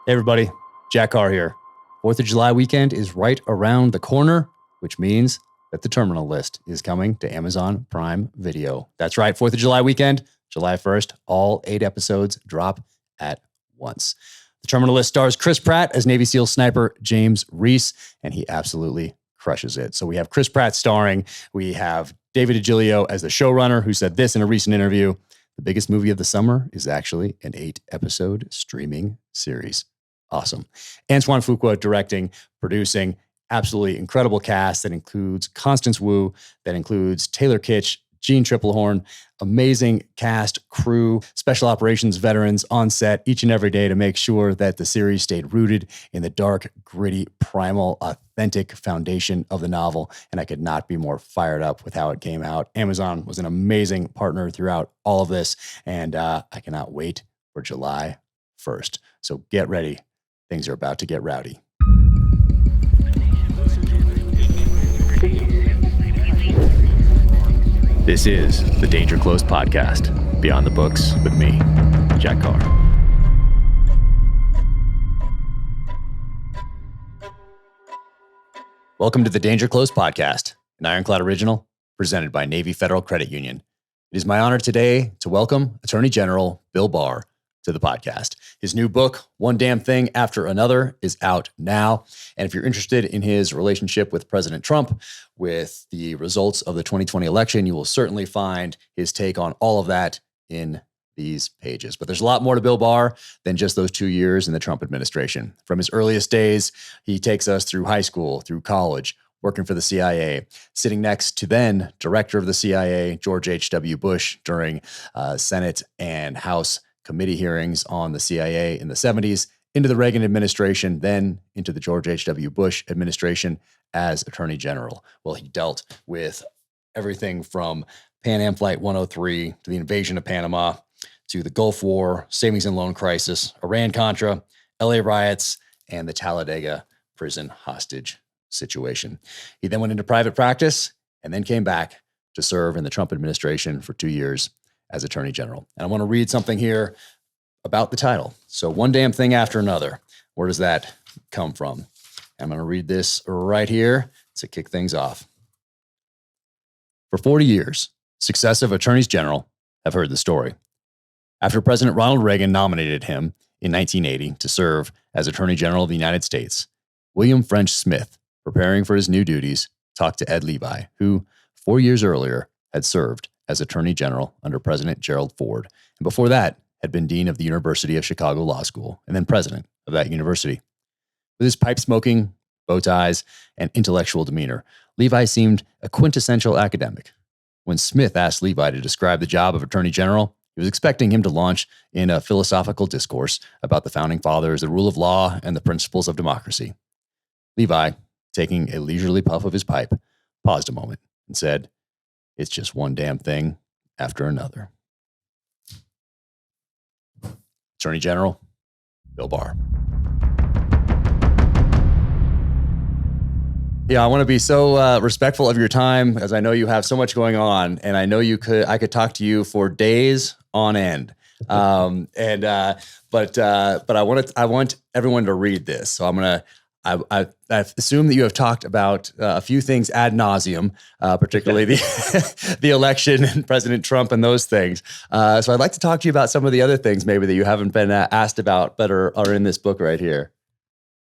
Hey everybody, Jack Carr here. 4th of July weekend is right around the corner, which means that the Terminal List is coming to Amazon Prime Video. That's right, 4th of July weekend, July 1st, all 8 episodes drop at once. The Terminal List stars Chris Pratt as Navy SEAL sniper James Reese, and he absolutely crushes it. So we have Chris Pratt starring, we have David DiGilio as the showrunner, who said this in a recent interview: the biggest movie of the summer is actually an 8-episode streaming series. Awesome. Antoine Fuqua directing, producing, absolutely incredible cast that includes Constance Wu, that includes Taylor Kitsch, Jean Triplehorn, amazing cast, crew, special operations veterans on set each and every day to make sure that the series stayed rooted in the dark, gritty, primal, authentic foundation of the novel. And I could not be more fired up with how it came out. Amazon was an amazing partner throughout all of this, and I cannot wait for July 1st. So get ready. Things are about to get rowdy. This is the Danger Close podcast, Beyond the Books with me, Jack Carr. Welcome to the Danger Close podcast, an Ironclad original presented by Navy Federal Credit Union. It is my honor today to welcome Attorney General Bill Barr to the podcast. His new book, One Damn Thing After Another, is out now. And if you're interested in his relationship with President Trump, with the results of the 2020 election, you will certainly find his take on all of that in these pages. But there's a lot more to Bill Barr than just those 2 years in the Trump administration. From his earliest days, he takes us through high school, through college, working for the CIA, sitting next to then director of the CIA, George H.W. Bush, during Senate and House committee hearings on the CIA in the 70s, into the Reagan administration, then into the George H.W. Bush administration as Attorney General. Well, he dealt with everything from Pan Am Flight 103 to the invasion of Panama to the Gulf War, savings and loan crisis, Iran Contra, LA riots, and the Talladega prison hostage situation. He then went into private practice and then came back to serve in the Trump administration for 2 years as Attorney General. And I want to read something here about the title. So, One Damn Thing After Another. Where does that come from? I'm going to read this right here to kick things off. For 40 years, successive attorneys general have heard the story. After President Ronald Reagan nominated him in 1980 to serve as Attorney General of the United States, William French Smith, preparing for his new duties, talked to Ed Levi, who 4 years earlier had served as Attorney General under President Gerald Ford, and before that had been Dean of the University of Chicago Law School, and then President of that university. With his pipe-smoking, bow ties, and intellectual demeanor, Levi seemed a quintessential academic. When Smith asked Levi to describe the job of Attorney General, he was expecting him to launch in a philosophical discourse about the Founding Fathers, the rule of law, and the principles of democracy. Levi, taking a leisurely puff of his pipe, paused a moment and said, "It's just one damn thing after another." Attorney General Bill Barr. Yeah, I want to be so respectful of your time, as I know you have so much going on, and I know I could talk to you for days on end. But I want everyone to read this, so I assume that you have talked about a few things ad nauseum, particularly the election and President Trump and those things. So I'd like to talk to you about some of the other things maybe that you haven't been asked about, but are in this book right here.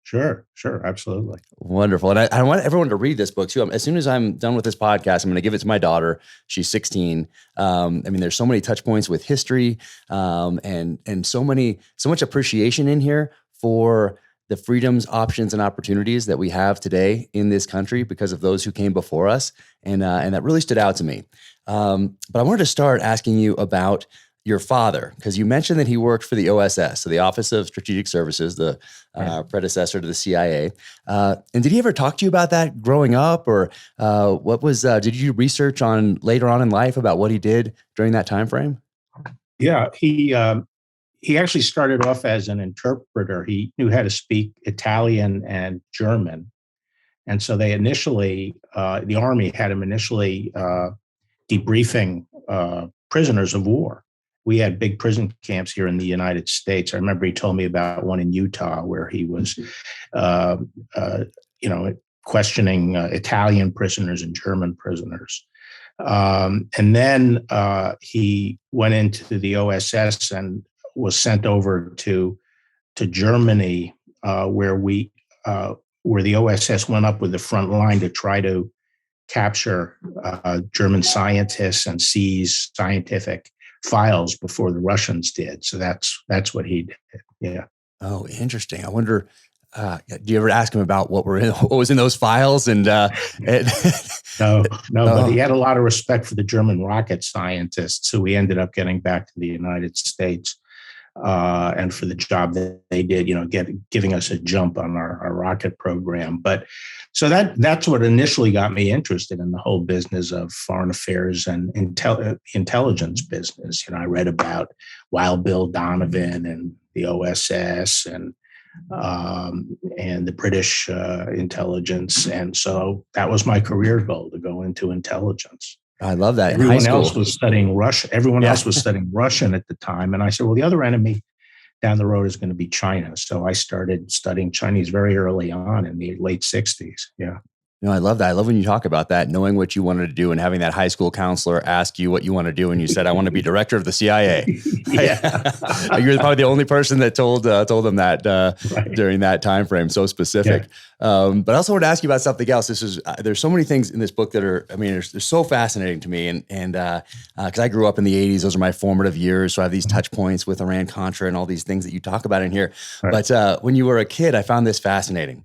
Sure, absolutely. Wonderful. And I want everyone to read this book too. As soon as I'm done with this podcast, I'm going to give it to my daughter. She's 16. There's so many touch points with history, and so much appreciation in here for the freedoms, options, and opportunities that we have today in this country because of those who came before us. And that really stood out to me. But I wanted to start asking you about your father, because you mentioned that he worked for the OSS, so the Office of Strategic Services, the predecessor to the CIA. And did he ever talk to you about that growing up, or did you do research on later on in life about what he did during that time frame? Yeah, he actually started off as an interpreter. He knew how to speak Italian and German. And so they initially, the Army had him initially debriefing prisoners of war. we had big prison camps here in the United States. I remember he told me about one in Utah where he was, uh, you know, questioning Italian prisoners and German prisoners. And then he went into the OSS and was sent over to Germany, where where the OSS went up with the front line to try to capture German scientists and seize scientific files before the Russians did. So that's what he did. Yeah. Oh, interesting. I wonder. Do you ever ask him about what was in those files? And No, but he oh, had a lot of respect for the German rocket scientists who we ended up getting back to the United States, and for the job that they did, giving us a jump on our rocket program. But so that's what initially got me interested in the whole business of foreign affairs and intelligence business. I read about Wild Bill Donovan and the OSS and the British intelligence. And so that was my career goal, to go into intelligence. I love that. Everyone else was studying Russian. Everyone Yeah. else was studying Russian at the time. And I said, well, the other enemy down the road is going to be China. So I started studying Chinese very early on in the late 60s. Yeah. No, I love that. I love when you talk about that, knowing what you wanted to do and having that high school counselor ask you what you want to do. And you said, I want to be director of the CIA. Yeah. You're probably the only person that told them that Right. during that time frame. So specific. Yeah. But I also want to ask you about something else. There's so many things in this book that are, they're so fascinating to me. And because I grew up in the 80s, those are my formative years. So I have these touch points with Iran Contra and all these things that you talk about in here. Right. But when you were a kid, I found this fascinating.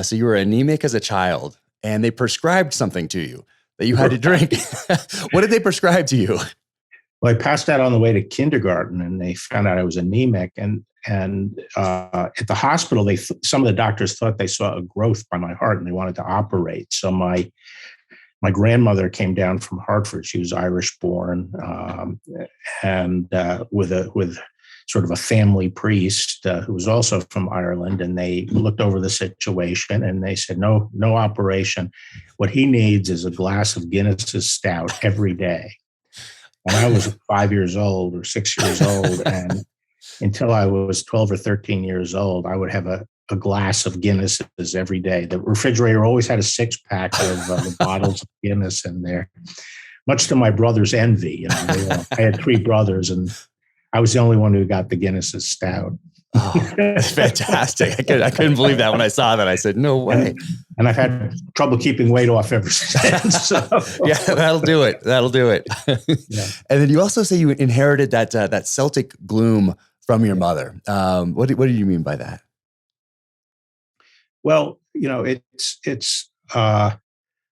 So you were anemic as a child, and they prescribed something to you that you had to drink. What did they prescribe to you? Well, I passed out on the way to kindergarten, and they found out I was anemic. And at the hospital, some of the doctors thought they saw a growth by my heart, and they wanted to operate. So my grandmother came down from Hartford. She was Irish born, and with sort of a family priest who was also from Ireland, and they looked over the situation and they said, no operation. What he needs is a glass of Guinness's stout every day. And I was 5 years old or 6 years old. And until I was 12 or 13 years old, I would have a glass of Guinness's every day. The refrigerator always had a 6-pack of the bottles of Guinness in there, much to my brother's envy. I had 3 brothers, and I was the only one who got the Guinness's stout. Oh, that's fantastic. I couldn't believe that when I saw that. I said, no way. And I've had trouble keeping weight off ever since. So. Yeah, that'll do it. Yeah. And then you also say you inherited that Celtic gloom from your mother. What do you mean by that? Well, it's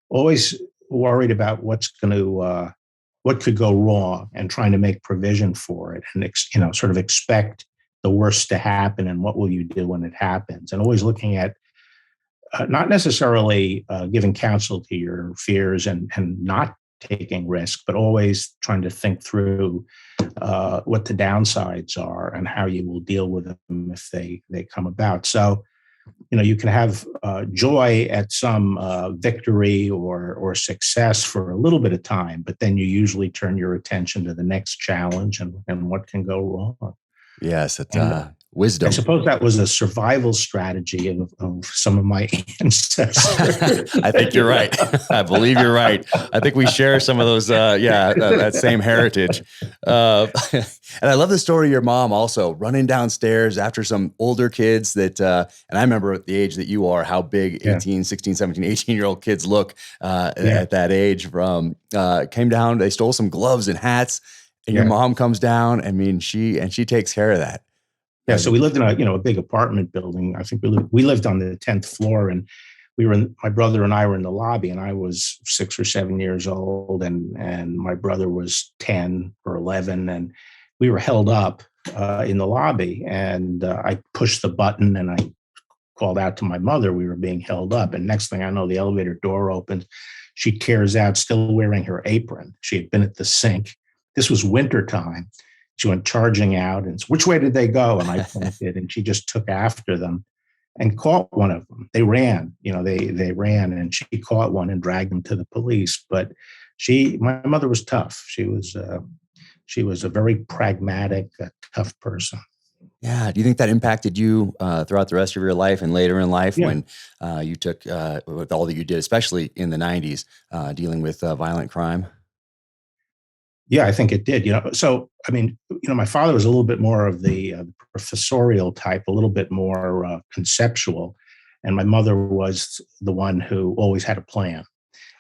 always worried about what could go wrong, and trying to make provision for it, and sort of expect the worst to happen, and what will you do when it happens, and always looking at not necessarily giving counsel to your fears and not taking risk, but always trying to think through what the downsides are and how you will deal with them if they come about. So, you can have joy at some victory or success for a little bit of time, but then you usually turn your attention to the next challenge and what can go wrong. Yes, wisdom. I suppose that was a survival strategy of some of my ancestors. I think you're right. I believe you're right. I think we share some of those, that same heritage. And I love the story of your mom also running downstairs after some older kids that, and I remember at the age that you are, how big 18, 16, 17, 18-year-old kids look at that age. Came down, they stole some gloves and hats, and your mom comes down. She takes care of that. Yeah, so we lived in a big apartment building. I think we lived on the 10th floor, and my brother and I were in the lobby, and I was 6 or 7 years old, and my brother was 10 or 11, and we were held up in the lobby, and I pushed the button, and I called out to my mother. We were being held up, and next thing I know, the elevator door opens. She tears out, still wearing her apron. She had been at the sink. This was wintertime. She went charging out, and which way did they go? And I pointed, and she just took after them and caught one of them. They ran, they ran, and she caught one and dragged them to the police. But my mother was tough. She was she was a very pragmatic, tough person. Yeah. Do you think that impacted you throughout the rest of your life and later in life Yeah. when you took, with all that you did, especially in the 90s, dealing with violent crime? Yeah, I think it did. So I mean, my father was a little bit more of the professorial type, a little bit more conceptual, and my mother was the one who always had a plan.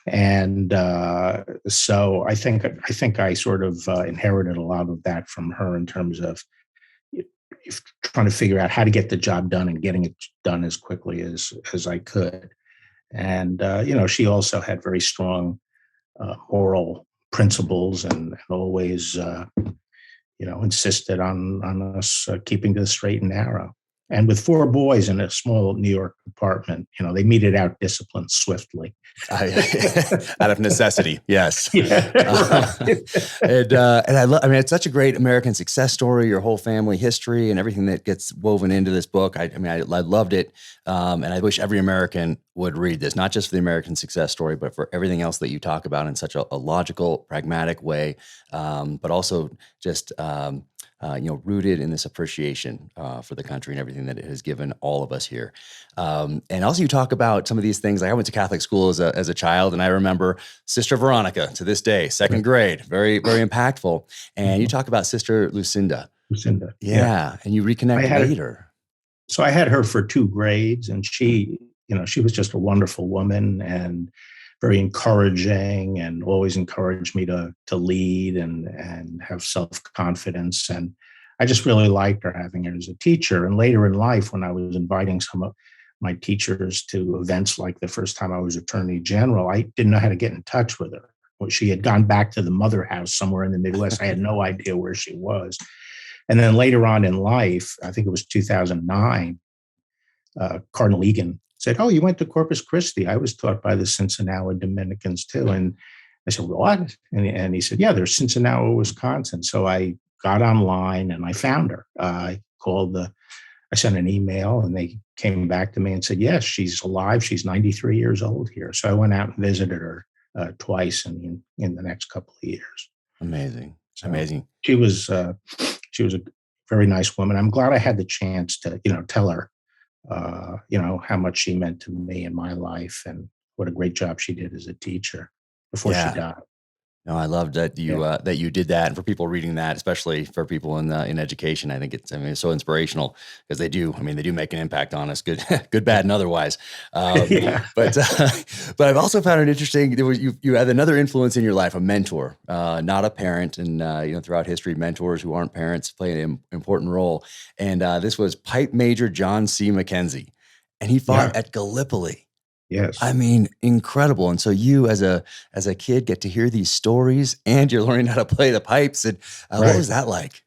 And so I think I sort of inherited a lot of that from her in terms of trying to figure out how to get the job done and getting it done as quickly as I could. And she also had very strong moral principles and always insisted on us keeping to the straight and narrow. And with four boys in a small New York apartment, they meted out discipline swiftly. Out of necessity, yes. Yeah, right. And I mean, it's such a great American success story. Your whole family history and everything that gets woven into this book. I loved it, and I wish every American would read this, not just for the American success story, but for everything else that you talk about in such a logical, pragmatic way, but also just rooted in this appreciation for the country and everything that it has given all of us here. And also you talk about some of these things. Like I went to Catholic school as a child, and I remember Sister Veronica to this day, second grade, very, very impactful. And you talk about Sister Lucinda. Lucinda. Yeah. And you reconnect later. So I had her for 2 grades, and she was just a wonderful woman and very encouraging, and always encouraged me to lead and have self-confidence. And I just really liked her, having her as a teacher. And later in life, when I was inviting some of my teachers to events, like the first time I was Attorney General, I didn't know how to get in touch with her. Well, she had gone back to the mother house somewhere in the Midwest. I had no idea where she was. And then later on in life, I think it was 2009, Cardinal Egan said, "Oh, you went to Corpus Christi. I was taught by the Cincinnati Dominicans too." And I said, "What?" And he said, "Yeah, they're Cincinnati, Wisconsin." So I got online and I found her. I sent an email, and they came back to me and said, "Yes, she's alive. She's 93 years old here." So I went out and visited her twice in the next couple of years. Amazing. So Amazing. She was a very nice woman. I'm glad I had the chance to tell her how much she meant to me in my life, and what a great job she did as a teacher before she died. No, I love that you did that, and for people reading that, especially for people in education, I think it's so inspirational, because they do make an impact on us, good, bad, and otherwise. Yeah. But I've also found it interesting. You had another influence in your life, a mentor, not a parent, and throughout history, mentors who aren't parents play an important role. And this was Pipe Major John C. McKenzie, and he fought at Gallipoli. Yes. I mean, incredible. And so you as a kid get to hear these stories, and you're learning how to play the pipes. And what was that like?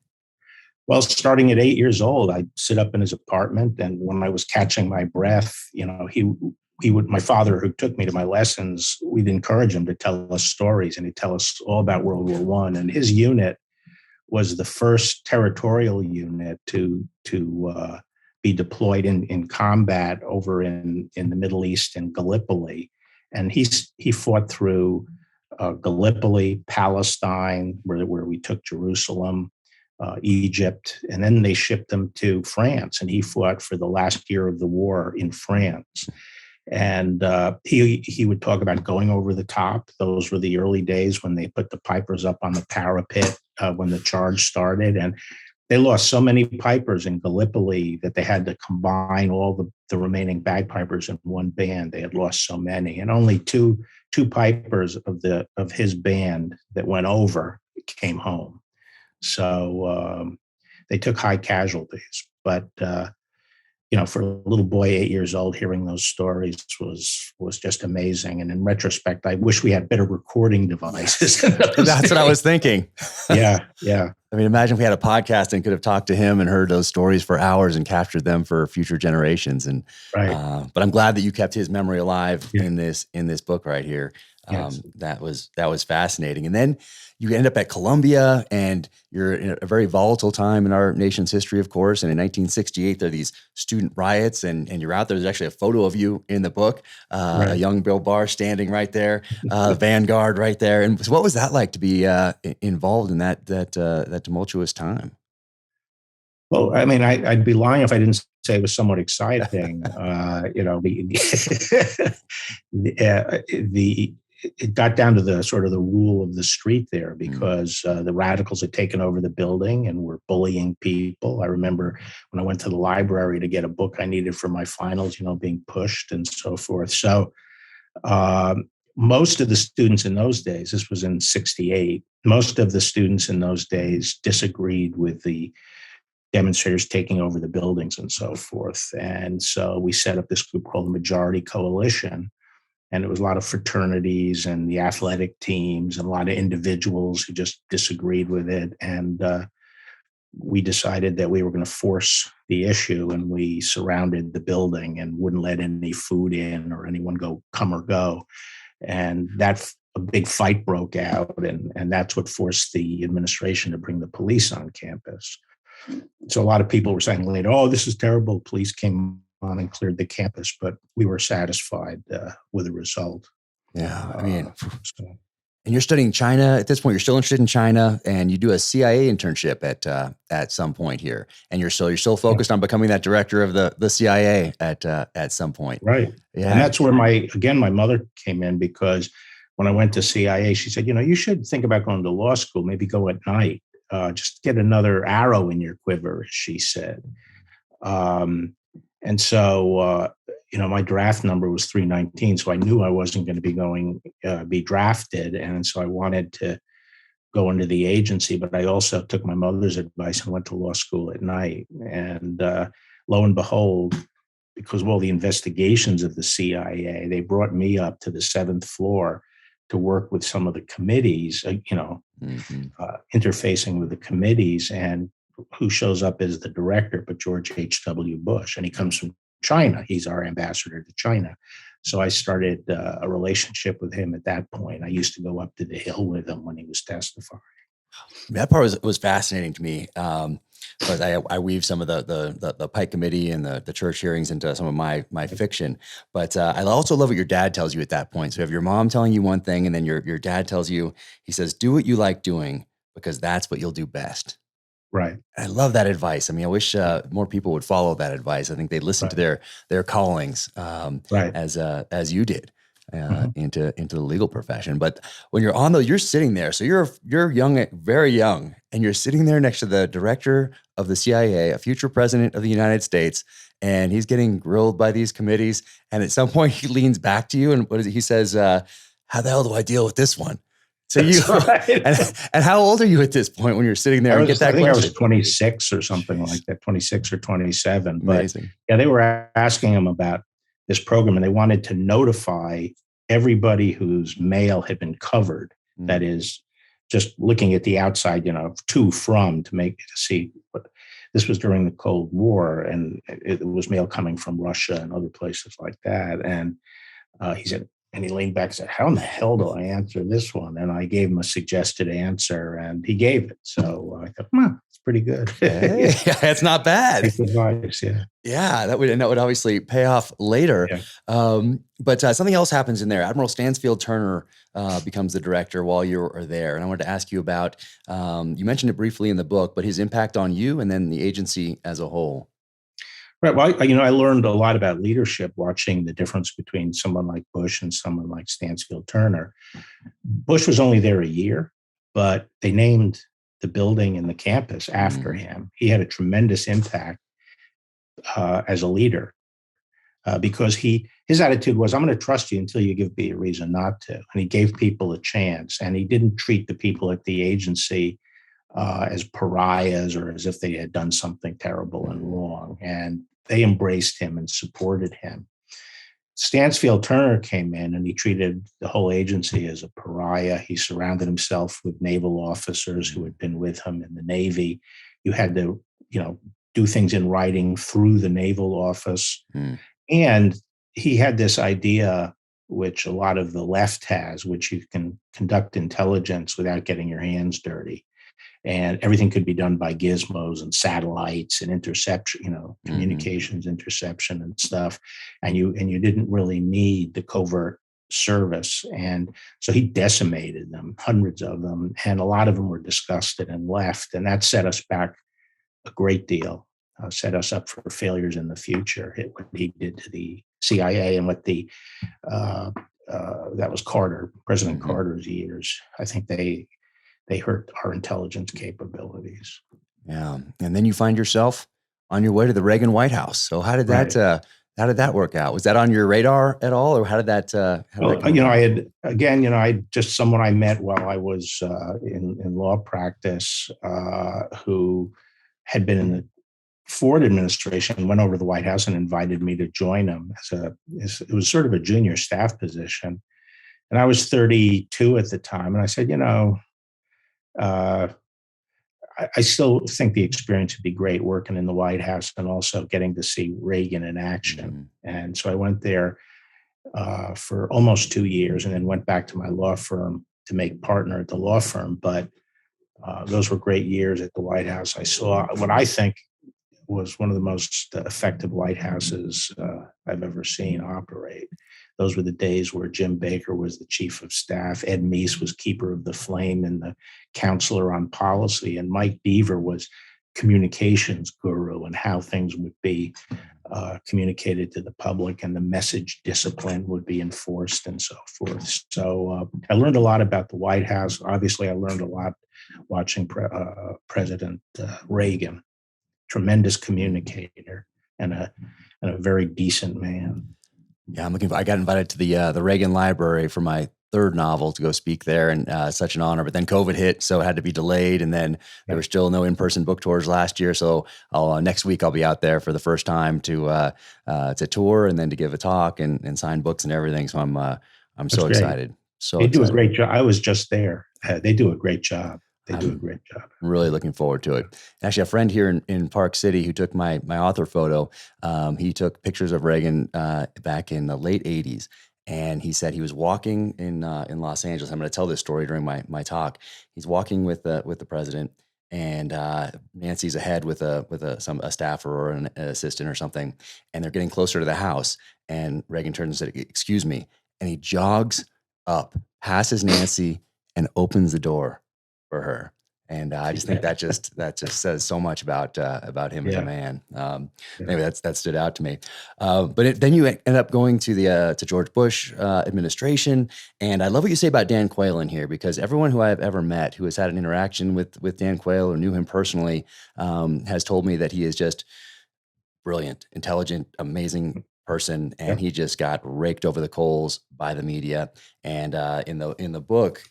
Well, starting at 8 years old, I'd sit up in his apartment, and when I was catching my breath, he would, my father, who took me to my lessons, we'd encourage him to tell us stories, and he'd tell us all about World War I. And his unit was the first territorial unit to be deployed in combat over in the Middle East in Gallipoli. And he fought through Gallipoli, Palestine, where we took Jerusalem, Egypt, and then they shipped him to France. And he fought for the last year of the war in France. And he would talk about going over the top. Those were the early days when they put the pipers up on the parapet when the charge started. And they lost so many pipers in Gallipoli that they had to combine all the remaining bagpipers in one band. They had lost so many, and only two pipers of his band that went over came home. So they took high casualties. But for a little boy 8 years old, hearing those stories was just amazing. And in retrospect, I wish we had better recording devices. That's what I was thinking. Yeah. I mean, imagine if we had a podcast and could have talked to him and heard those stories for hours and captured them for future generations. And Right. but I'm glad that you kept his memory alive Yeah. in this book right here. Yes. That was fascinating. And then you end up at Columbia, and you're in a very volatile time in our nation's history, of course. And in 1968, there are these student riots, and you're out there. There's actually a photo of you in the book, a Right. young Bill Barr standing right there, Vanguard right there. And so what was that like to be involved in that tumultuous time? Well, I mean, I'd be lying if I didn't say it was somewhat exciting. The it got down to the sort of the rule of the street there, because the radicals had taken over the building and were bullying people. I remember when I went to the library to get a book I needed for my finals, being pushed and so forth. So most of the students in those days, this was in '68, most of the students in those days disagreed with the demonstrators taking over the buildings and so forth. And so we set up this group called the Majority Coalition. And it was a lot of fraternities and the athletic teams and a lot of individuals who just disagreed with it. And we decided that we were going to force the issue, and we surrounded the building and wouldn't let any food in or anyone come or go. And a big fight broke out, and that's what forced the administration to bring the police on campus. So a lot of people were saying later, "Oh, this is terrible." Police came on and cleared the campus, but we were satisfied with the result. Yeah, I mean, So, and you're studying China at this point. You're still interested in China, and you do a CIA internship at some point here, and you're still focused on becoming that director of the CIA at some point. right. Yeah, And that's where my mother came in, because when I went to CIA, she said, you should think about going to law school, maybe go at night, just get another arrow in your quiver, as she said. And so, my draft number was 319. So I knew I wasn't going to be drafted. And so I wanted to go into the agency, but I also took my mother's advice and went to law school at night. And lo and behold, because of all the investigations of the CIA, they brought me up to the 7th floor to work with some of the committees, interfacing with the committees. And who shows up as the director but George H.W. Bush, and he comes from China. He's our ambassador to China. So I started a relationship with him at that point. I used to go up to the Hill with him when he was testifying. that part was fascinating to me. But I weave some of the Pike Committee and the church hearings into some of my fiction. But I also love what your dad tells you at that point. So you have your mom telling you one thing, and then your dad tells you, he says, "Do what you like doing, because that's what you'll do best." Right. I love that advice. I mean, I wish more people would follow that advice. I think they'd listen to their callings, Right. as you did, into the legal profession. But when you're sitting there. So you're young, very young, and you're sitting there next to the director of the CIA, a future president of the United States, and he's getting grilled by these committees. And at some point, he leans back to you, and what is it? He says, "How the hell do I deal with this one?" So right. and how old are you at this point when you're sitting there and get that question? I was 26 or something like that, 26 or 27. Amazing. But yeah, they were asking him about this program, and they wanted to notify everybody whose mail had been covered. That is, just looking at the outside, to see what this was during the Cold War, and it was mail coming from Russia and other places like that. And he said, and he leaned back and said, "How in the hell do I answer this one?" And I gave him a suggested answer, and he gave it. So I thought, it's pretty good. Hey, it's not bad. Take advice, yeah. Yeah, that would obviously pay off later. Yeah. But something else happens in there. Admiral Stansfield Turner becomes the director while you are there. And I wanted to ask you about, you mentioned it briefly in the book, but his impact on you and then the agency as a whole. Right. Well, I learned a lot about leadership watching the difference between someone like Bush and someone like Stansfield Turner. Bush was only there a year, but they named the building and the campus after him. He had a tremendous impact as a leader, because his attitude was, "I'm going to trust you until you give me a reason not to." And he gave people a chance, and he didn't treat the people at the agency as pariahs or as if they had done something terrible and wrong. And they embraced him and supported him. Stansfield Turner came in and he treated the whole agency as a pariah. He surrounded himself with naval officers who had been with him in the Navy. You had to, do things in writing through the naval office. Mm. And he had this idea, which a lot of the left has, which you can conduct intelligence without getting your hands dirty. And everything could be done by gizmos and satellites and interception, communications interception and stuff. And you didn't really need the covert service. And so he decimated them, hundreds of them, and a lot of them were disgusted and left. And that set us back a great deal, set us up for failures in the future. What he did to the CIA and what that was Carter, President Carter's years. I think they hurt our intelligence capabilities. Yeah. And then you find yourself on your way to the Reagan White House. So how did that work out? Was that on your radar at all, or how did that? I just someone I met while I was in law practice who had been in the Ford administration, went over to the White House and invited me to join him it was sort of a junior staff position. And I was 32 at the time. And I said, I still think the experience would be great working in the White House and also getting to see Reagan in action. And so I went there for almost 2 years and then went back to my law firm to make partner at the law firm. But those were great years at the White House. I saw what I think was one of the most effective White Houses I've ever seen operate. Those were the days where Jim Baker was the chief of staff, Ed Meese was keeper of the flame and the counselor on policy, and Mike Deaver was communications guru and how things would be communicated to the public and the message discipline would be enforced and so forth. So I learned a lot about the White House. Obviously, I learned a lot watching President Reagan, tremendous communicator and a very decent man. Yeah, I got invited to the Reagan Library for my third novel to go speak there, and such an honor. But then COVID hit, so it had to be delayed, and then there were still no in-person book tours last year. So next week I'll be out there for the first time to tour and then to give a talk and sign books and everything. So I'm so excited. So they do a great job. I was just there. They do a great job. They do a great job. I'm really looking forward to it. Actually, a friend here in Park City who took my author photo, he took pictures of Reagan back in the late 80s. And he said he was walking in Los Angeles. I'm going to tell this story during my talk. He's walking with the president, and Nancy's ahead with a staffer or an assistant or something. And they're getting closer to the house. And Reagan turns and said, "Excuse me." And he jogs up, passes Nancy, and opens the door for her. And I just think that just says so much about him as a man. Maybe that stood out to me. But then you end up going to George Bush administration, and I love what you say about Dan Quayle in here, because everyone who I've ever met who has had an interaction with Dan Quayle or knew him personally has told me that he is just brilliant, intelligent, amazing person, and he just got raked over the coals by the media. And in the book,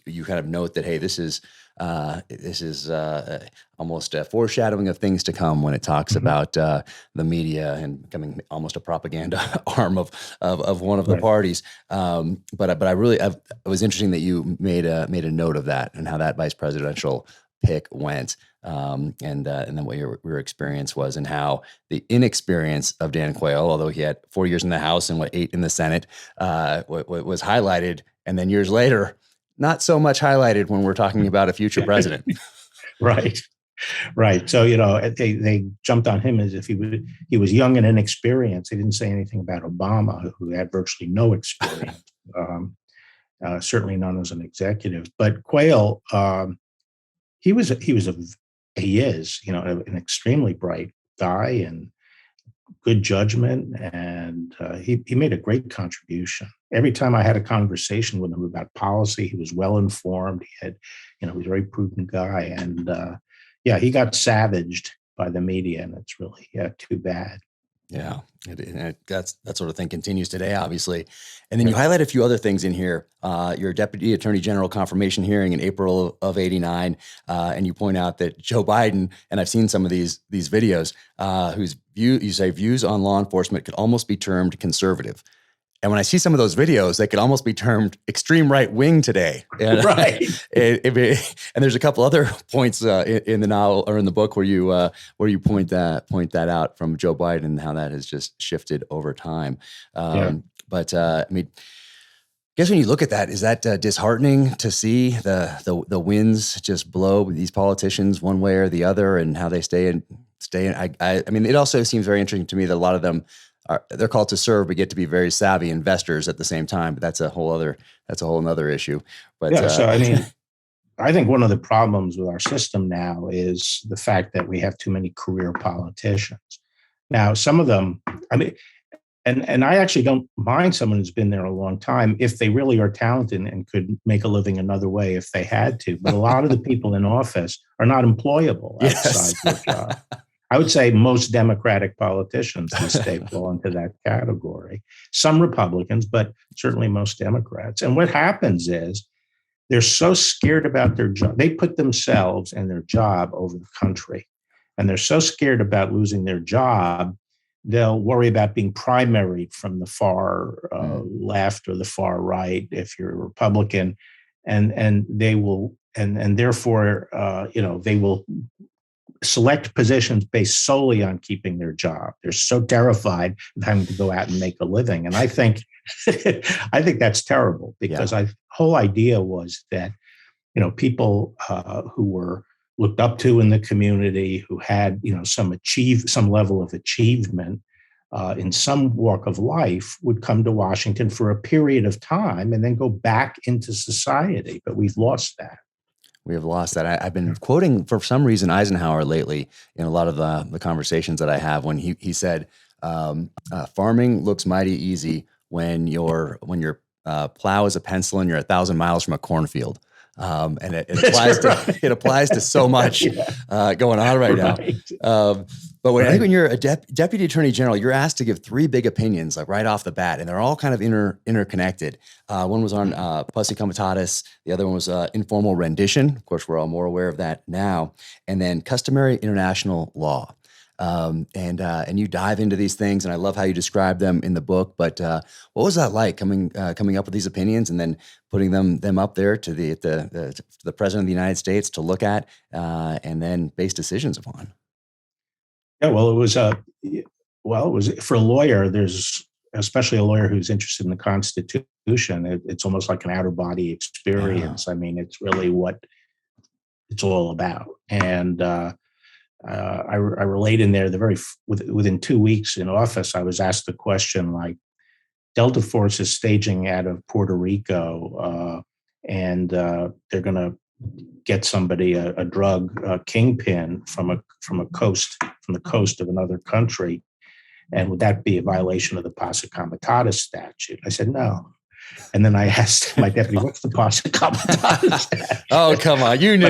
you kind of note that, hey, this is almost a foreshadowing of things to come when it talks about the media and becoming almost a propaganda arm of one of the parties. But it was interesting that you made a note of that and how that vice presidential pick went. And then what your experience was, and how the inexperience of Dan Quayle, although he had 4 years in the House and 8 in the Senate, was highlighted. And then years later, not so much highlighted when we're talking about a future president. Right. So, they jumped on him as if he was young and inexperienced. They didn't say anything about Obama, who had virtually no experience, certainly none as an executive. But Quayle, he is, an extremely bright guy and good judgment, and he made a great contribution. Every time I had a conversation with him about policy, he was well informed. He had, he was a very prudent guy, and he got savaged by the media, and it's really too bad. Yeah, that sort of thing continues today, obviously. And then you highlight a few other things in here. Your Deputy Attorney General confirmation hearing in April of '89, and you point out that Joe Biden, and I've seen some of these videos, whose views on law enforcement could almost be termed conservative. And when I see some of those videos, they could almost be termed extreme right wing today. And, Right. and there's a couple other points in the novel or in the book where you point that out from Joe Biden and how that has just shifted over time. But I mean, I guess when you look at that, is that disheartening to see the winds just blow these politicians one way or the other, and how they stay in? I mean, it also seems very interesting to me that a lot of them they're called to serve, but get to be very savvy investors at the same time. But that's a whole other issue. But yeah, so I mean, I think one of the problems with our system now is the fact that we have too many career politicians. Now, some of them, I mean, and I actually don't mind someone who's been there a long time if they really are talented and could make a living another way if they had to. But a lot of the people in office are not employable outside their job. I would say most Democratic politicians these days fall into that category. Some Republicans, but certainly most Democrats. And what happens is they're so scared about their job. They put themselves and their job over the country. And they're so scared about losing their job, they'll worry about being primaried from the far left or the far right if you're a Republican. And they will, and therefore, they will select positions based solely on keeping their job. They're so terrified of having to go out and make a living. And I think that's terrible, because the whole idea was that, people who were looked up to in the community, who had, some level of achievement in some walk of life, would come to Washington for a period of time and then go back into society. But we've lost that. We have lost that. I've been quoting, for some reason, Eisenhower lately in a lot of the conversations that I have, when he said, farming looks mighty easy when your plow is a pencil and you're 1,000 miles from a cornfield. And it applies to so much going on right now. But I think when you're a deputy attorney general, you're asked to give 3 big opinions, like right off the bat, and they're all kind of interconnected. One was on Pussy Comitatus. The other one was informal rendition. Of course, we're all more aware of that now. And then customary international law. And you dive into these things, and I love how you describe them in the book. But what was that like, coming up with these opinions and then putting them up there to the president of the United States to look at and then base decisions upon? Yeah, well, it was for a lawyer. There's especially a lawyer who's interested in the Constitution. It's almost like an outer body experience. I mean, it's really what it's all about. And I relate in there within 2 weeks in office, I was asked the question, like, Delta Force is staging out of Puerto Rico, and they're going to get somebody a drug kingpin from the coast of another country, and would that be a violation of the Posse Comitatus statute? I said no. And then I asked my deputy, what's the Posse Comitatus statute? Oh, come on, you knew.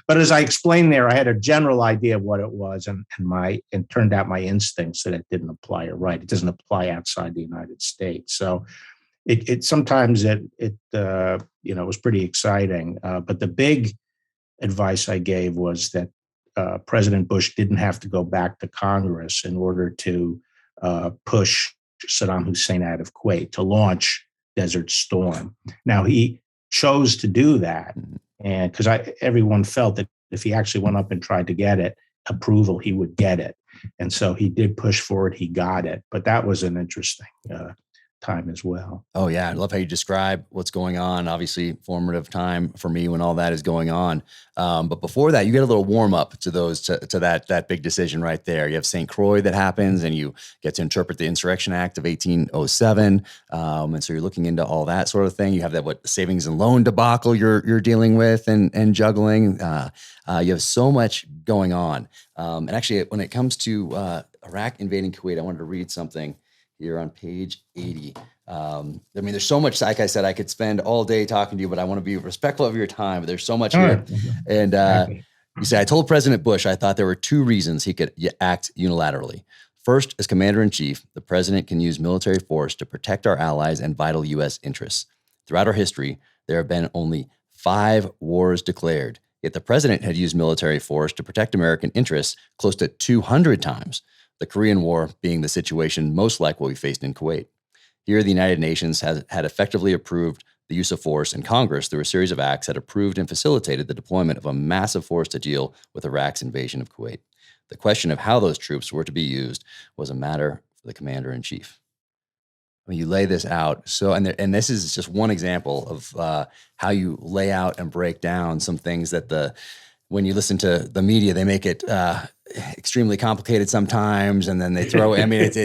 But as I explained there, I had a general idea of what it was, and turned out my instincts that it didn't apply. It doesn't apply outside the United States. So it sometimes was pretty exciting. But the big advice I gave was that President Bush didn't have to go back to Congress in order to push Saddam Hussein out of Kuwait, to launch Desert Storm. Now, he chose to do that, and because everyone felt that if he actually went up and tried to get approval, he would get it. And so he did push for it. He got it. But that was an interesting time as well. Oh yeah, I love how you describe what's going on. Obviously, formative time for me when all that is going on. But before that, you get a little warm up to that big decision right there. You have St. Croix that happens, and you get to interpret the Insurrection Act of 1807. And so you're looking into all that sort of thing. You have that savings and loan debacle you're dealing with and juggling. You have so much going on. And actually, when it comes to Iraq invading Kuwait, I wanted to read something here on page 80. I mean, there's so much, like I said, I could spend all day talking to you, but I want to be respectful of your time. But there's so much here. And you say, I told President Bush I thought there were 2 reasons he could act unilaterally. First, as commander-in-chief, the president can use military force to protect our allies and vital U.S. interests. Throughout our history, there have been only 5 wars declared, yet the president had used military force to protect American interests close to 200 times. The Korean War being the situation most like what we faced in Kuwait. Here, the United Nations had effectively approved the use of force, and Congress, through a series of acts, had approved and facilitated the deployment of a massive force to deal with Iraq's invasion of Kuwait. The question of how those troops were to be used was a matter for the commander-in-chief. When you lay this out, and this is just one example of how you lay out and break down some things that when you listen to the media, they make it extremely complicated sometimes, and then they throw. I mean, it's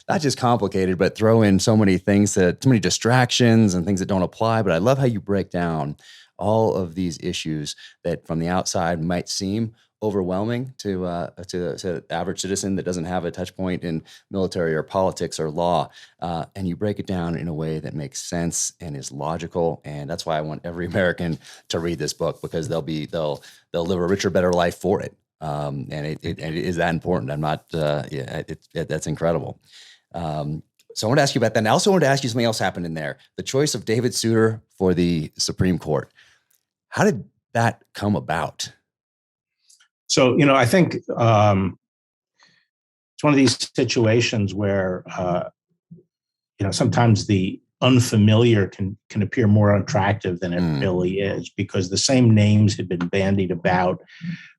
not just complicated, but throw in so many things too many distractions and things that don't apply. But I love how you break down all of these issues that, from the outside, might seem overwhelming to the average citizen that doesn't have a touch point in military or politics or law, and you break it down in a way that makes sense and is logical. And that's why I want every American to read this book, because they'll live a richer, better life for it. And it is that important. I'm not. That's incredible. So I want to ask you about that. And I also want to ask you something else happened in there: the choice of David Souter for the Supreme Court. How did that come about? So, I think it's one of these situations where, sometimes the unfamiliar can appear more attractive than it really is, because the same names had been bandied about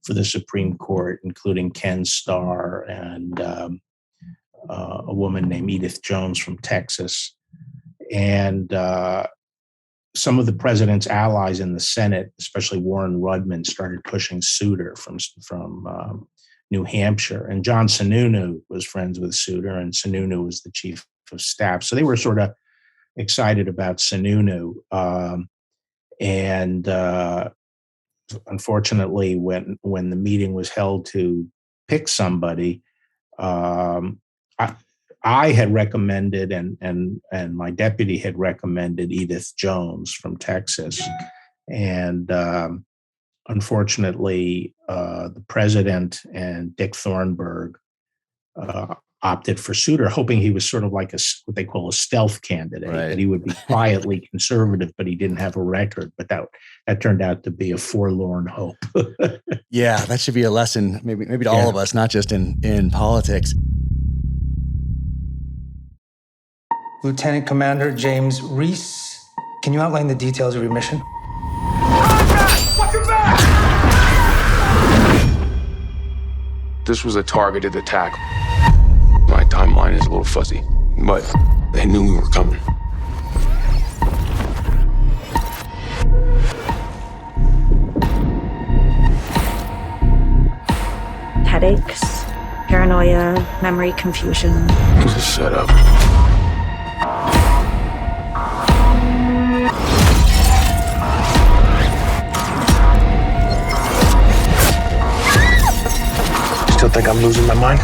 for the Supreme Court, including Ken Starr and a woman named Edith Jones from Texas. And some of the president's allies in the Senate, especially Warren Rudman, started pushing Souter from New Hampshire. And John Sununu was friends with Souter, and Sununu was the chief of staff. So they were sort of excited about Sununu. Unfortunately, when the meeting was held to pick somebody, I had recommended, and my deputy had recommended, Edith Jones from Texas. And unfortunately, the president and Dick Thornburgh opted for Souter, hoping he was sort of like what they call a stealth candidate, right, that he would be quietly conservative, but he didn't have a record. But that turned out to be a forlorn hope. Yeah, that should be a lesson, maybe to all of us, not just in politics. Lieutenant Commander James Reese, can you outline the details of your mission? Watch your back! This was a targeted attack. My timeline is a little fuzzy, but they knew we were coming. Headaches, paranoia, memory confusion. It was a setup. Still think I'm losing my mind?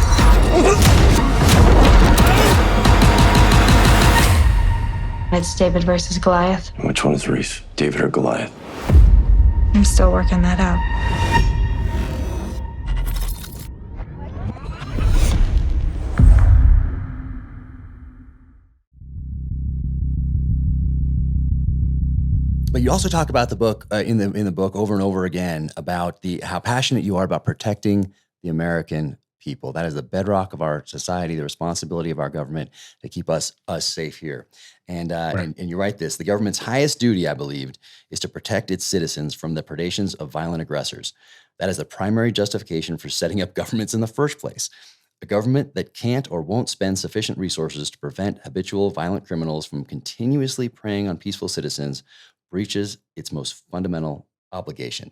It's David versus Goliath. Which one is Reese? David or Goliath? I'm still working that out. But you also talk about the book in the book over and over again about how passionate you are about protecting the American people. That is the bedrock of our society, the responsibility of our government to keep us safe here. And Right. and you write this: the government's highest duty, I believed, is to protect its citizens from the predations of violent aggressors. That is the primary justification for setting up governments in the first place. A government that can't or won't spend sufficient resources to prevent habitual violent criminals from continuously preying on peaceful citizens breaches its most fundamental obligation.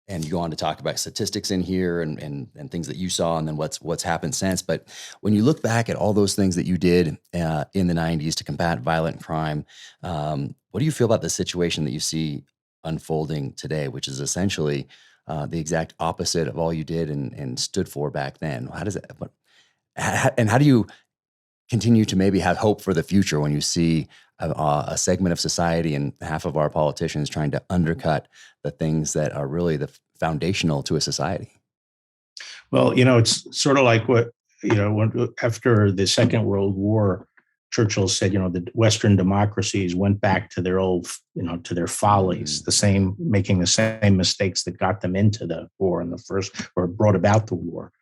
And you go on to talk about statistics in here and things that you saw, and then what's happened since. But when you look back at all those things that you did in the 90s to combat violent crime, what do you feel about the situation that you see unfolding today, which is essentially the exact opposite of all you did and stood for back then? How does it, and how do you continue to maybe have hope for the future when you see a segment of society and half of our politicians trying to undercut the things that are really the foundational to a society? Well, it's sort of like what, after the Second World War, Churchill said, the Western democracies went back to their old, to their follies, making the same mistakes that got them into the war in the first, or brought about the war.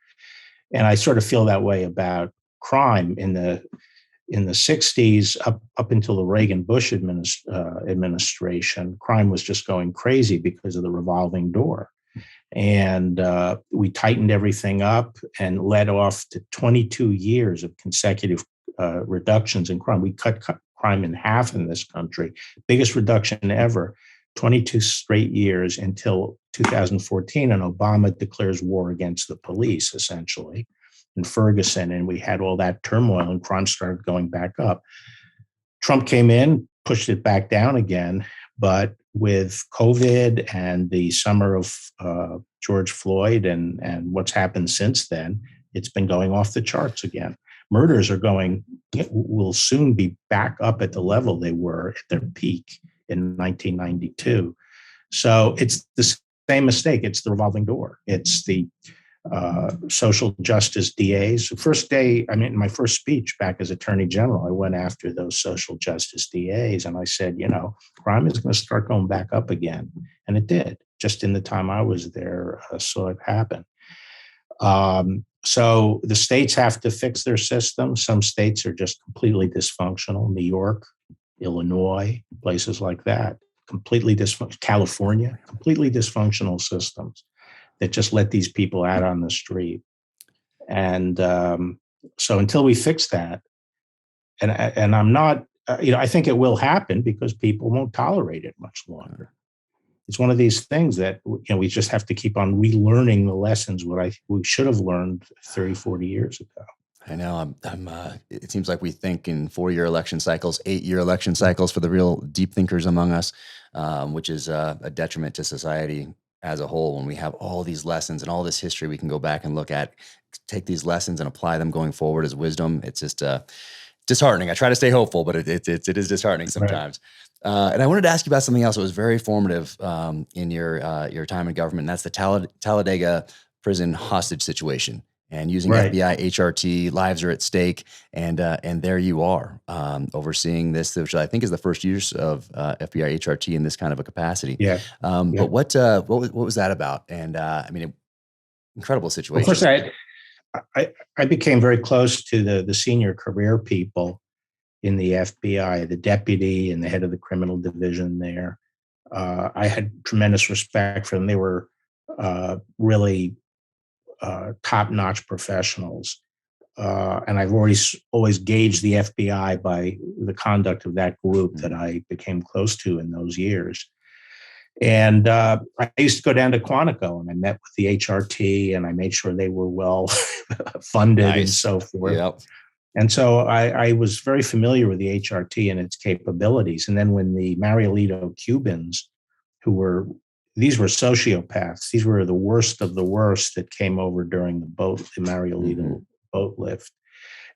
And I sort of feel that way about crime in the in the 60s, up until the Reagan Bush administration, crime was just going crazy because of the revolving door. And we tightened everything up and led off to 22 years of consecutive reductions in crime. We cut crime in half in this country, biggest reduction ever, 22 straight years until 2014. And Obama declares war against the police, essentially, in Ferguson. And we had all that turmoil and crime started going back up. Trump came in, pushed it back down again. But with COVID and the summer of George Floyd and what's happened since then, it's been going off the charts again. Murders will soon be back up at the level they were at their peak in 1992. So it's the same mistake. It's the revolving door. It's the social justice DAs. The first day, my first speech back as Attorney General, I went after those social justice DAs and I said, crime is going to start going back up again. And it did. Just in the time I was there, saw it happen. So the states have to fix their system. Some states are just completely dysfunctional. New York, Illinois, places like that, completely dysfunctional. California, completely dysfunctional systems that just let these people out on the street. And so until we fix that, and I'm not, I think it will happen because people won't tolerate it much longer. It's one of these things that, we just have to keep on relearning the lessons we should have learned 30, 40 years ago. I know. It seems like we think in 4-year election cycles, 8-year election cycles for the real deep thinkers among us, which is a detriment to society as a whole. When we have all these lessons and all this history, we can go back and look at, take these lessons and apply them going forward as wisdom. It's just disheartening. I try to stay hopeful, but it is disheartening sometimes. Right. And I wanted to ask you about something else that was very formative in your time in government. And that's the Talladega prison hostage situation. And using FBI HRT, lives are at stake, and there you are overseeing this, which I think is the first use of FBI HRT in this kind of a capacity. Yeah. But what was that about? And incredible situation. Well, first, I became very close to the senior career people in the FBI, the deputy and the head of the criminal division there. I had tremendous respect for them. They were really top-notch professionals. And I've always gauged the FBI by the conduct of that group that I became close to in those years. And I used to go down to Quantico and I met with the HRT and I made sure they were well funded and so forth. Yep. And so I was very familiar with the HRT and its capabilities. And then when the Marielito Cubans, these were sociopaths. These were the worst of the worst that came over during the Marielito boat lift.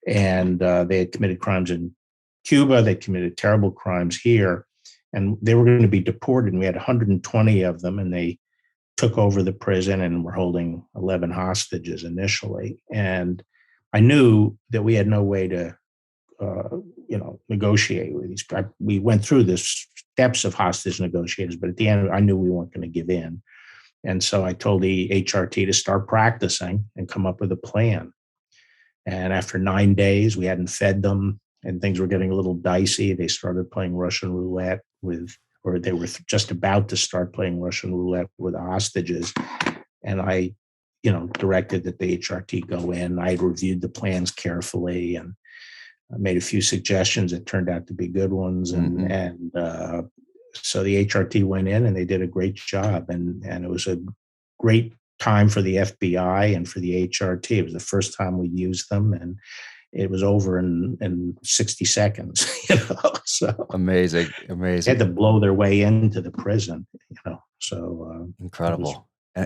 And they had committed crimes in Cuba. They committed terrible crimes here. And they were going to be deported. And we had 120 of them. And they took over the prison and were holding 11 hostages initially. And I knew that we had no way to, negotiate with these. We went through the steps of hostage negotiators, but at the end, I knew we weren't going to give in. And so I told the HRT to start practicing and come up with a plan. And after 9 days, we hadn't fed them and things were getting a little dicey. They started playing Russian roulette or they were just about to start playing Russian roulette with the hostages. And I, directed that the HRT go in. I reviewed the plans carefully and I made a few suggestions that turned out to be good ones. And so the HRT went in and they did a great job. And it was a great time for the FBI and for the HRT. It was the first time we used them and it was over in 60 seconds, so amazing. They had to blow their way into the prison, so incredible.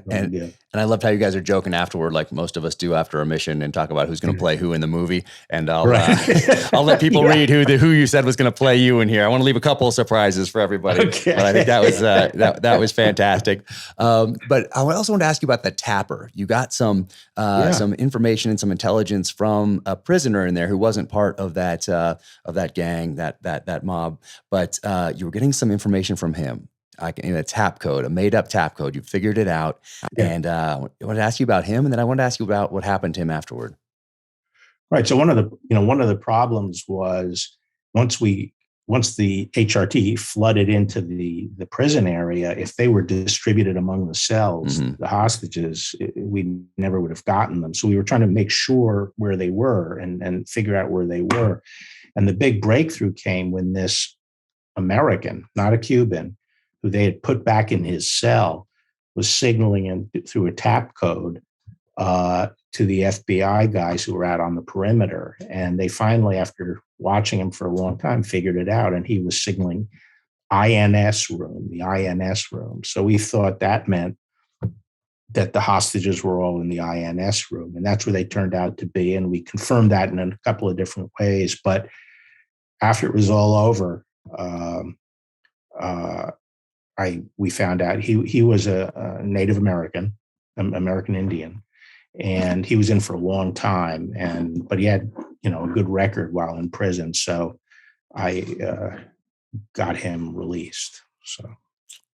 And I loved how you guys are joking afterward, like most of us do after a mission, and talk about who's going to play who in the movie. And I'll let people read who you said was going to play you in here. I want to leave a couple of surprises for everybody, but I think that was that was fantastic. But I also want to ask you about the tapper. You got some information and some intelligence from a prisoner in there who wasn't part of that gang, that mob, but you were getting some information from him. In a tap code, a made up tap code. You figured it out. And I wanted to ask you about him. And then I wanted to ask you about what happened to him afterward. Right. So one of the problems was once the HRT flooded into the prison area, if they were distributed among the cells, the hostages, we never would have gotten them. So we were trying to make sure where they were and figure out where they were. And the big breakthrough came when this American, not a Cuban, who they had put back in his cell, was signaling through a tap code to the FBI guys who were out on the perimeter. And they finally, after watching him for a long time, figured it out. And he was signaling INS room, the INS room. So we thought that meant that the hostages were all in the INS room. And that's where they turned out to be. And we confirmed that in a couple of different ways. But after it was all over, we found out he was a Native American Indian. And he was in for a long time, but he had, a good record while in prison. So I got him released. So.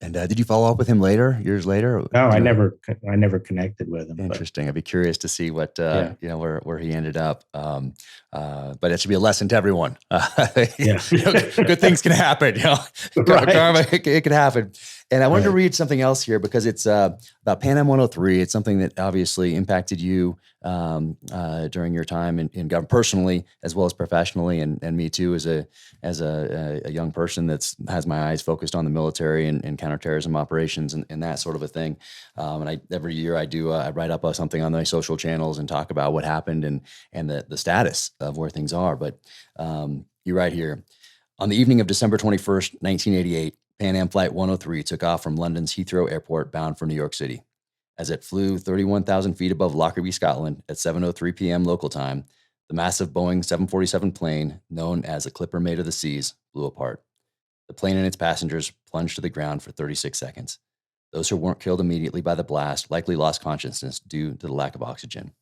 And did you follow up with him years later? No, I never connected with him. Interesting. I'd be curious to see what, where he ended up. But it should be a lesson to everyone. Good things can happen. Right. Karma, it can happen. And I wanted to read something else here because it's about Pan Am 103. It's something that obviously impacted you during your time in government personally, as well as professionally, and me too, as a young person has my eyes focused on the military and counterterrorism operations and that sort of a thing. And every year I write up something on my social channels and talk about what happened and the status of where things are. But you write here, on the evening of December 21st, 1988, Pan Am Flight 103 took off from London's Heathrow Airport bound for New York City. As it flew 31,000 feet above Lockerbie, Scotland at 7:03 p.m. local time, the massive Boeing 747 plane, known as a Clipper made of the seas, blew apart. The plane and its passengers plunged to the ground for 36 seconds. Those who weren't killed immediately by the blast likely lost consciousness due to the lack of oxygen.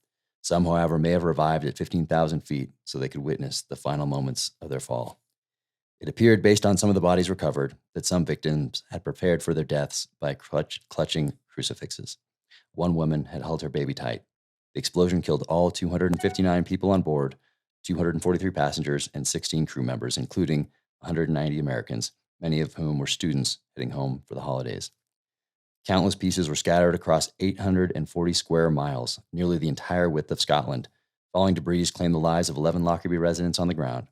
Some, however, may have revived at 15,000 feet so they could witness the final moments of their fall. It appeared, based on some of the bodies recovered, that some victims had prepared for their deaths by clutching crucifixes. One woman had held her baby tight. The explosion killed all 259 people on board, 243 passengers, and 16 crew members, including 190 Americans, many of whom were students heading home for the holidays. Countless pieces were scattered across 840 square miles, nearly the entire width of Scotland. Falling debris claimed the lives of 11 Lockerbie residents on the ground.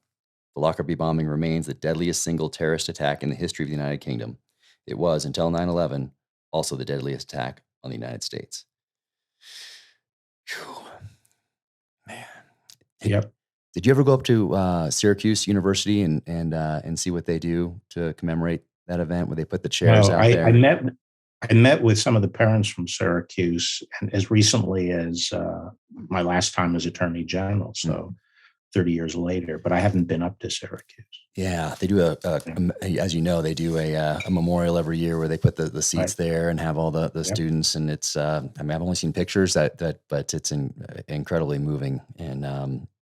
The Lockerbie bombing remains the deadliest single terrorist attack in the history of the United Kingdom. It was, until 9/11, also the deadliest attack on the United States. Whew. Man. Yep. Did you ever go up to Syracuse University and see what they do to commemorate that event where they put the chairs out there? I met with some of the parents from Syracuse, and as recently as my last time as Attorney General. So 30 years later, but I haven't been up to Syracuse. Yeah, they do as you know, they do a memorial every year where they put the seats there and have all the students. And it's, I've only seen pictures but it's incredibly moving and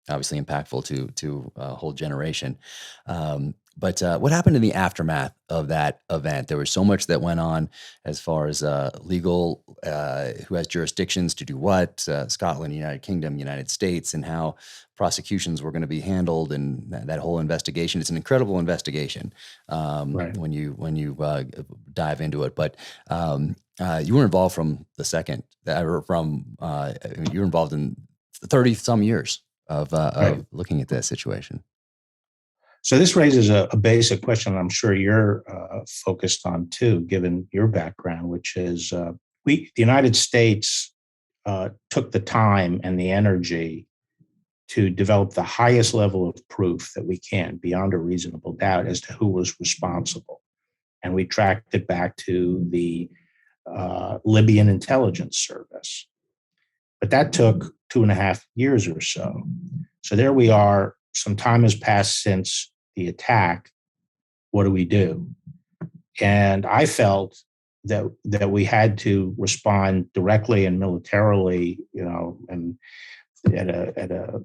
obviously impactful to a whole generation. But what happened in the aftermath of that event? There was so much that went on as far as legal, who has jurisdictions to do what, Scotland, United Kingdom, United States, and how prosecutions were going to be handled, and that whole investigation. It's an incredible investigation when you dive into it. But you were involved from the second, you were involved in 30 some years of looking at that situation. So this raises a basic question I'm sure you're focused on too, given your background, which is the United States took the time and the energy to develop the highest level of proof that we can, beyond a reasonable doubt, as to who was responsible. And we tracked it back to the Libyan intelligence service. But that took 2.5 years or so. So there we are. Some time has passed since the attack. What do we do? And I felt that we had to respond directly and militarily, and at a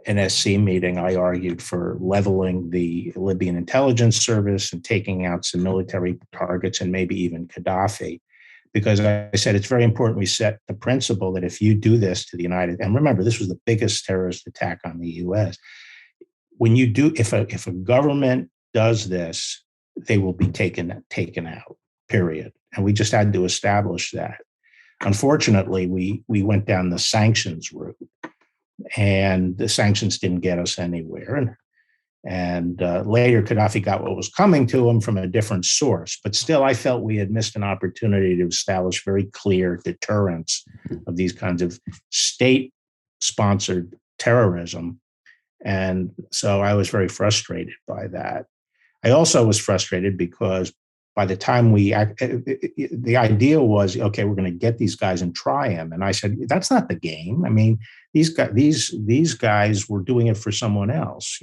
NSC meeting, I argued for leveling the Libyan intelligence service and taking out some military targets and maybe even Gaddafi. because I said it's very important we set the principle that if you do this to the United, and remember, this was the biggest terrorist attack on the U.S. When you do, if a government does this, they will be taken out. Period. And we just had to establish that. Unfortunately, we went down the sanctions route, and the sanctions didn't get us anywhere. And later, Gaddafi got what was coming to him from a different source. But still, I felt we had missed an opportunity to establish very clear deterrence of these kinds of state-sponsored terrorism. And so I was very frustrated by that. I also was frustrated because by the time the idea was, okay, we're going to get these guys and try them. And I said, that's not the game. I mean, these guys were doing it for someone else,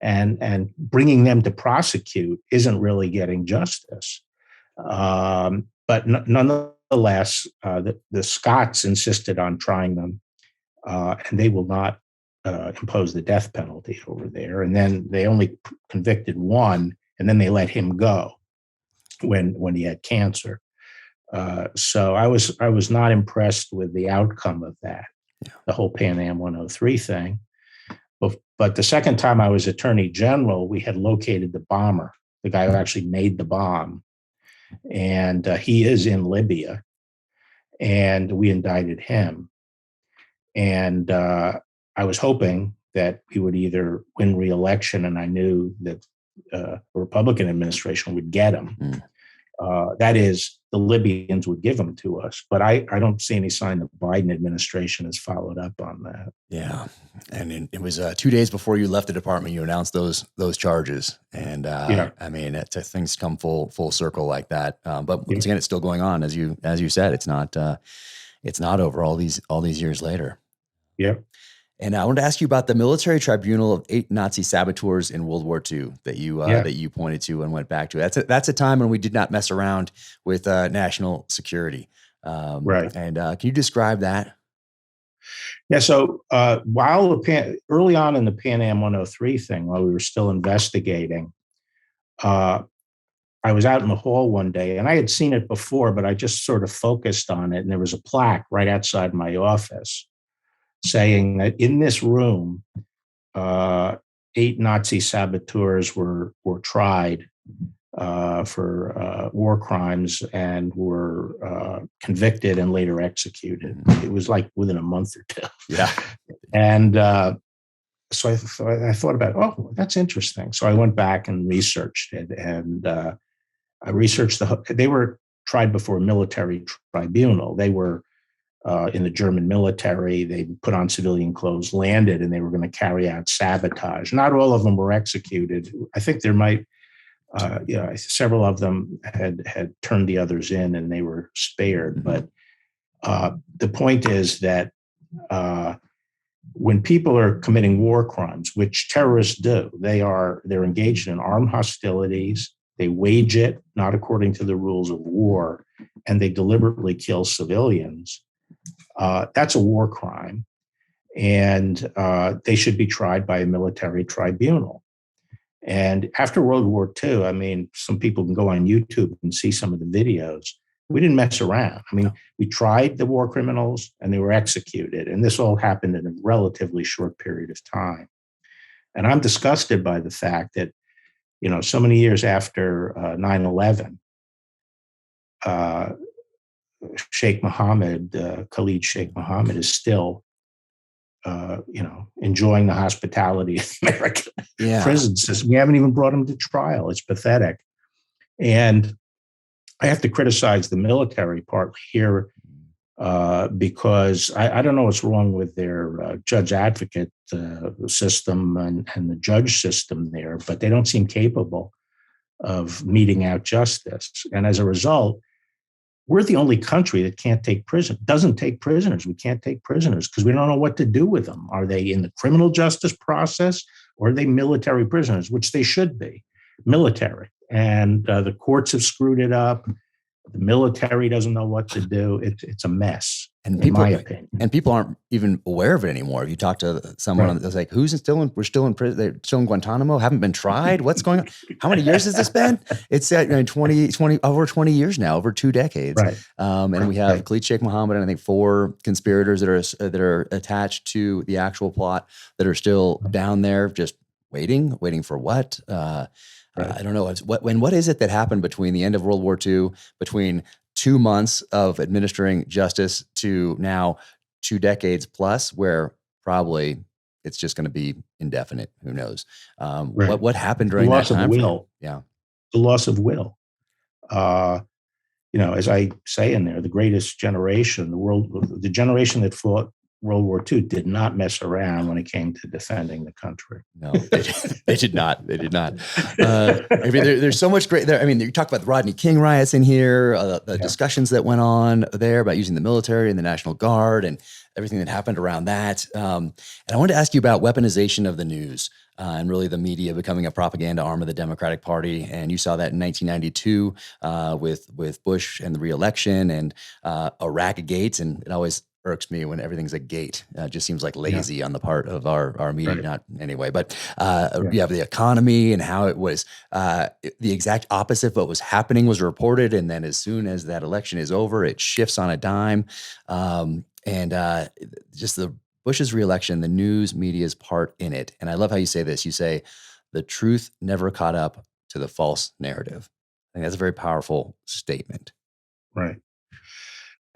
and bringing them to prosecute isn't really getting justice. But nonetheless, the Scots insisted on trying them, and they will not impose the death penalty over there. And then they only convicted one, and then they let him go when he had cancer. So I was not impressed with the outcome of that, the whole Pan Am 103 thing. But the second time I was Attorney General, we had located the bomber, the guy who actually made the bomb. And he is in Libya. And we indicted him. And I was hoping that we would either win re-election, and I knew that the Republican administration would get him. That is, the Libyans would give them to us. But I don't see any sign the Biden administration has followed up on that. Yeah. And it was 2 days before you left the department, you announced those charges. And I mean, things come full circle like that. But once again, it's still going on. As you said, it's not over all these years later. Yeah. And I wanted to ask you about the military tribunal of 8 Nazi saboteurs in World War II that you pointed to and went back to. That's a time when we did not mess around with national security. Right. And can you describe that? Yeah. So while early on in the Pan Am 103 thing, while we were still investigating, I was out in the hall one day, and I had seen it before, but I just sort of focused on it. And there was a plaque right outside my office saying that in this room, 8 Nazi saboteurs were tried for war crimes and were convicted and later executed. It was like within a month or two. Yeah. And so I thought about, oh, that's interesting. So I went back and researched it, and I researched they were tried before a military tribunal. They were in the German military. They put on civilian clothes, landed, and they were going to carry out sabotage. Not all of them were executed. I think there might, several of them had turned the others in, and they were spared. But the point is that when people are committing war crimes, which terrorists do, they're engaged in armed hostilities. They wage it not according to the rules of war, and they deliberately kill civilians. That's a war crime, and they should be tried by a military tribunal. And after World War II, I mean, some people can go on YouTube and see some of the videos. We didn't mess around. I mean, we tried the war criminals, and they were executed. And this all happened in a relatively short period of time. And I'm disgusted by the fact that, so many years after 9/11, Sheikh Mohammed, Khalid Sheikh Mohammed, is still, enjoying the hospitality of the American prison system. We haven't even brought him to trial. It's pathetic. And I have to criticize the military partly here because I don't know what's wrong with their judge advocate system and the judge system there, but they don't seem capable of meting out justice. And as a result, we're the only country that doesn't take prisoners. We can't take prisoners because we don't know what to do with them. Are they in the criminal justice process, or are they military prisoners, which they should be military? And the courts have screwed it up. The military doesn't know what to do. It's a mess, And in people, my opinion. and people aren't even aware of it anymore. If you talk to someone that's like, we're still in prison, they're still in Guantanamo, haven't been tried. What's going on? How many years has this been? It's at 20, over 20 years now, over 2 decades. Right. And we have Khalid Sheikh Mohammed and I think 4 conspirators that are attached to the actual plot that are still down there, just waiting for what? I don't know. What is it that happened between the end of World War II, between 2 months of administering justice to now 2 decades plus, where probably it's just going to be indefinite. Who knows? What happened during that time? The loss of will. Yeah. The loss of will. As I say in there, the greatest generation, the generation that fought World War II did not mess around when it came to defending the country. No, they did not. They did not. There's so much great there. I mean, you talk about the Rodney King riots in here, the discussions that went on there about using the military and the National Guard and everything that happened around that. And I wanted to ask you about weaponization of the news and really the media becoming a propaganda arm of the Democratic Party. And you saw that in 1992 with Bush and the re-election and Russiagate. And it always irks me when everything's a gate. It just seems like lazy on the part of our media. Right. Not anyway, but you have the economy and how it was the exact opposite of what was happening was reported. And then as soon as that election is over, it shifts on a dime. Just the Bush's reelection, the news media's part in it. And I love how you say this. You say the truth never caught up to the false narrative. I think that's a very powerful statement. Right.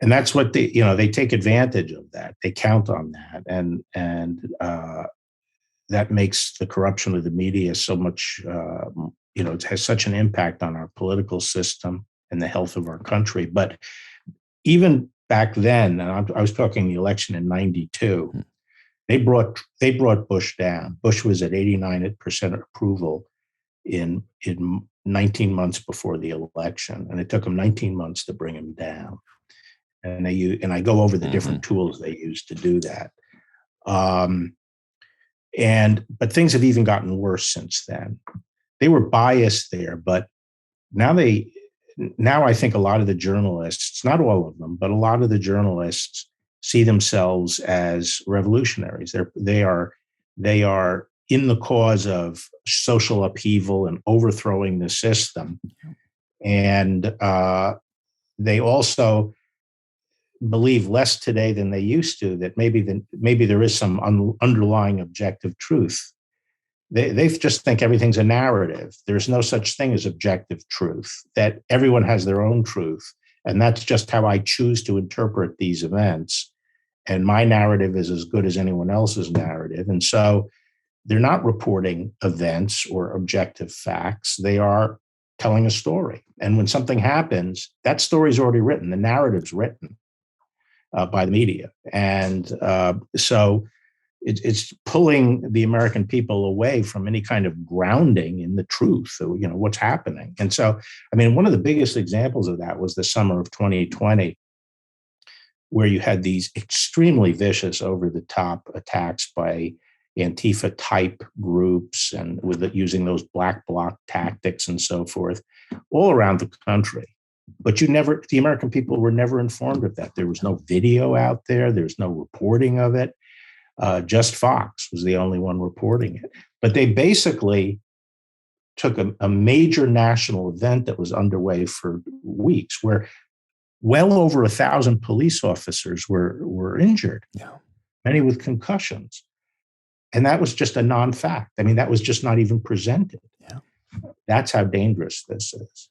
And that's what they take advantage of that. They count on that. And that makes the corruption of the media so much, it has such an impact on our political system and the health of our country. But even back then, and I was talking the election in 92, they brought Bush down. Bush was at 89% approval in 19 months before the election. And it took them 19 months to bring him down. And I go over the different tools they use to do that. But things have even gotten worse since then. They were biased there, but now I think a lot of the journalists, not all of them, but a lot of the journalists see themselves as revolutionaries. They are in the cause of social upheaval and overthrowing the system. And they also believe less today than they used to, that maybe there is some underlying objective truth. They just think everything's a narrative. There's no such thing as objective truth, that everyone has their own truth. And that's just how I choose to interpret these events. And my narrative is as good as anyone else's narrative. And so they're not reporting events or objective facts. They are telling a story. And when something happens, that story's already written. The narrative's written by the media. And so it's pulling the American people away from any kind of grounding in the truth of, what's happening. And so, one of the biggest examples of that was the summer of 2020, where you had these extremely vicious, over-the-top attacks by Antifa-type groups and using those black bloc tactics and so forth all around the country. But the American people were never informed of that. There was no video out there. There's no reporting of it. Just Fox was the only one reporting it. But they basically took a major national event that was underway for weeks, where well over 1,000 police officers were injured, many with concussions. And that was just a non-fact. That was just not even presented. Yeah. That's how dangerous this is.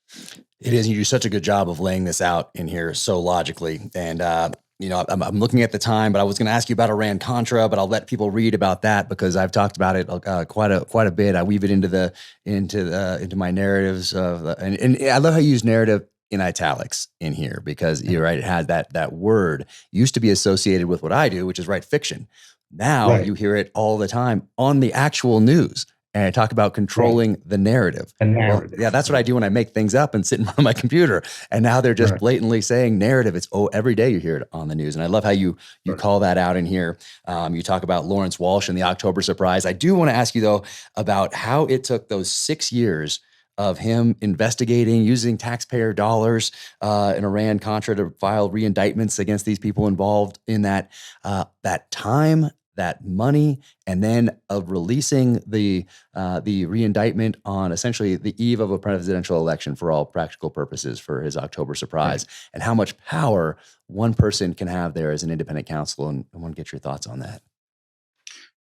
It is. You do such a good job of laying this out in here so logically. And, I'm looking at the time, but I was going to ask you about Iran Contra, but I'll let people read about that because I've talked about it quite a bit. I weave it into my narratives and I love how you use narrative in italics in here because you're right. It has that word used to be associated with what I do, which is write fiction. Now you hear it all the time on the actual news. And I talk about controlling the narrative. Well, that's what I do when I make things up and sit in front of my computer. And now they're just blatantly saying narrative. It's every day you hear it on the news. And I love how you call that out in here. You talk about Lawrence Walsh and the October surprise. I do want to ask you though about how it took those 6 years of him investigating, using taxpayer dollars in Iran Contra to file re-indictments against these people involved in that, that time, that money, and then of releasing the re-indictment on essentially the eve of a presidential election for all practical purposes for his October surprise, and how much power one person can have there as an independent counsel. And I want to get your thoughts on that.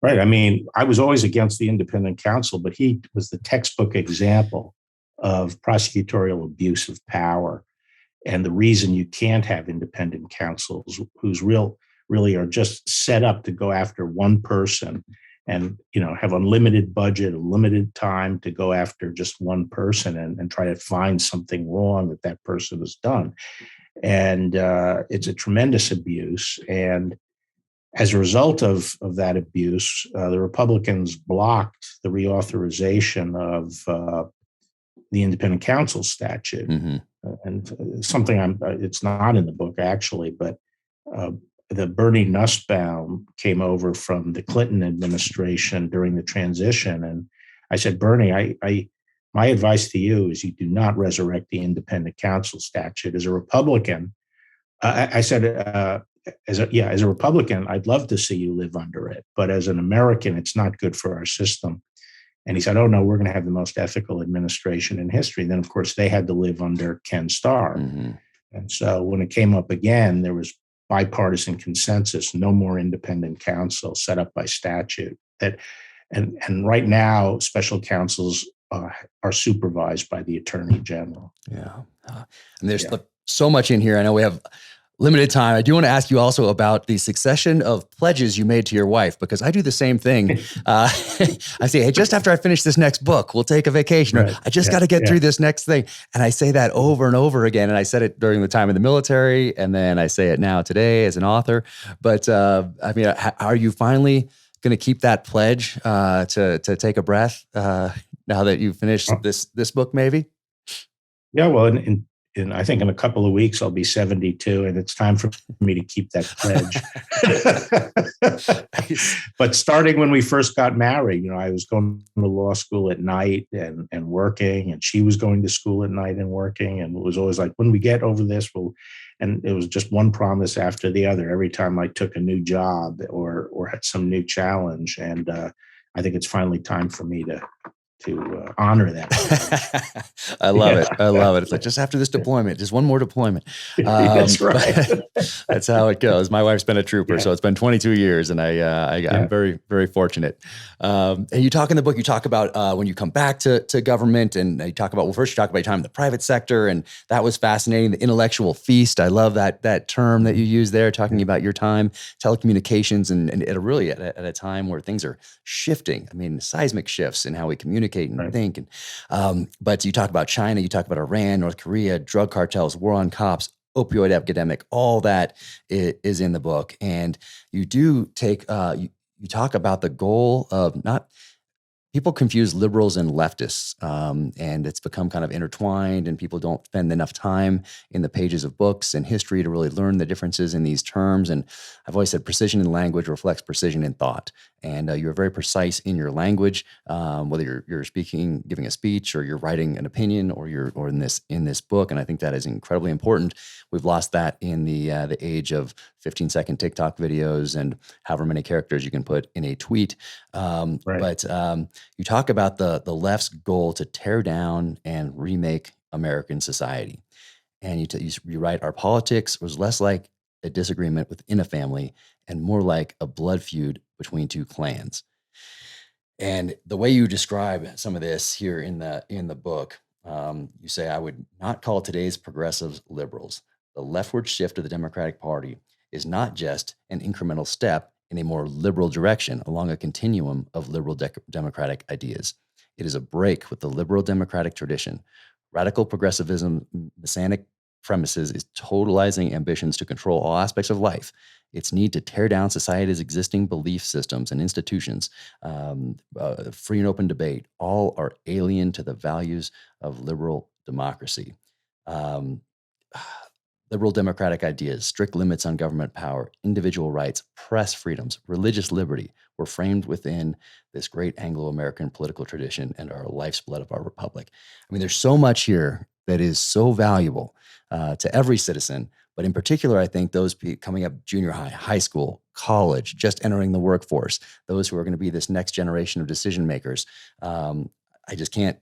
Right. I mean, I was always against the independent counsel, but he was the textbook example of prosecutorial abuse of power. And the reason you can't have independent counsels who's really are just set up to go after one person and, have unlimited budget, limited time to go after just one person and try to find something wrong that person has done. And it's a tremendous abuse. And as a result of that abuse, the Republicans blocked the reauthorization of the independent counsel statute. Mm-hmm. And something it's not in the book actually, but the Bernie Nussbaum came over from the Clinton administration during the transition. And I said, Bernie, my advice to you is you do not resurrect the independent counsel statute. As a Republican, I said, as a Republican, I'd love to see you live under it. But as an American, it's not good for our system. And he said, oh, no, we're going to have the most ethical administration in history. And then, of course, they had to live under Ken Starr. Mm-hmm. And so when it came up again, there was bipartisan consensus, no more independent counsel set up by statute. And right now, special counsels are supervised by the Attorney General. Yeah. And there's so much in here. I know we have limited time. I do want to ask you also about the succession of pledges you made to your wife, because I do the same thing. I say, hey, just after I finish this next book, we'll take a vacation. Right. Or I just got to get through this next thing. And I say that over and over again. And I said it during the time in the military. And then I say it now today as an author. But are you finally going to keep that pledge to take a breath now that you've finished this book, maybe? Yeah, well, in I think in a couple of weeks, I'll be 72, and it's time for me to keep that pledge. But starting when we first got married, I was going to law school at night and working, and she was going to school at night and working. And it was always like, when we get over this, and it was just one promise after the other every time I took a new job or had some new challenge. And I think it's finally time for me to honor that. I love it. I love it. It's like, just after this deployment, just one more deployment. That's right. That's how it goes. My wife's been a trooper, so it's been 22 years, and I'm very, very fortunate. And you talk in the book, you talk about when you come back to government, and you talk about, first you talk about your time in the private sector, and that was fascinating. The intellectual feast. I love that term that you use there, talking about your time, telecommunications, and at a time where things are shifting. I mean, seismic shifts in how we communicate and think. And but you talk about China, you talk about Iran, North Korea, drug cartels, war on cops, opioid epidemic. All that is in the book, and you do take you talk about the goal of not. People confuse liberals and leftists, and it's become kind of intertwined, and people don't spend enough time in the pages of books and history to really learn the differences in these terms. And I've always said precision in language reflects precision in thought. And you're very precise in your language, whether you're speaking, giving a speech, or you're writing an opinion, or in this book. And I think that is incredibly important. We've lost that in the age of 15-second TikTok videos and however many characters you can put in a tweet. But you talk about the left's goal to tear down and remake American society. And you write, our politics was less like a disagreement within a family and more like a blood feud between two clans. And the way you describe some of this here in the book, you say, I would not call today's progressives liberals. The leftward shift of the Democratic Party is not just an incremental step in a more liberal direction along a continuum of liberal democratic ideas. It is a break with the liberal democratic tradition. Radical progressivism, messianic premises is totalizing ambitions to control all aspects of life. Its need to tear down society's existing belief systems and institutions, free and open debate, all are alien to the values of liberal democracy. Liberal democratic ideas, strict limits on government power, individual rights, press freedoms, religious liberty, were framed within this great Anglo-American political tradition and are life's blood of our republic. I mean, there's so much here that is so valuable to every citizen, but in particular, I think those coming up junior high, high school, college, just entering the workforce, those who are going to be this next generation of decision makers. I just can't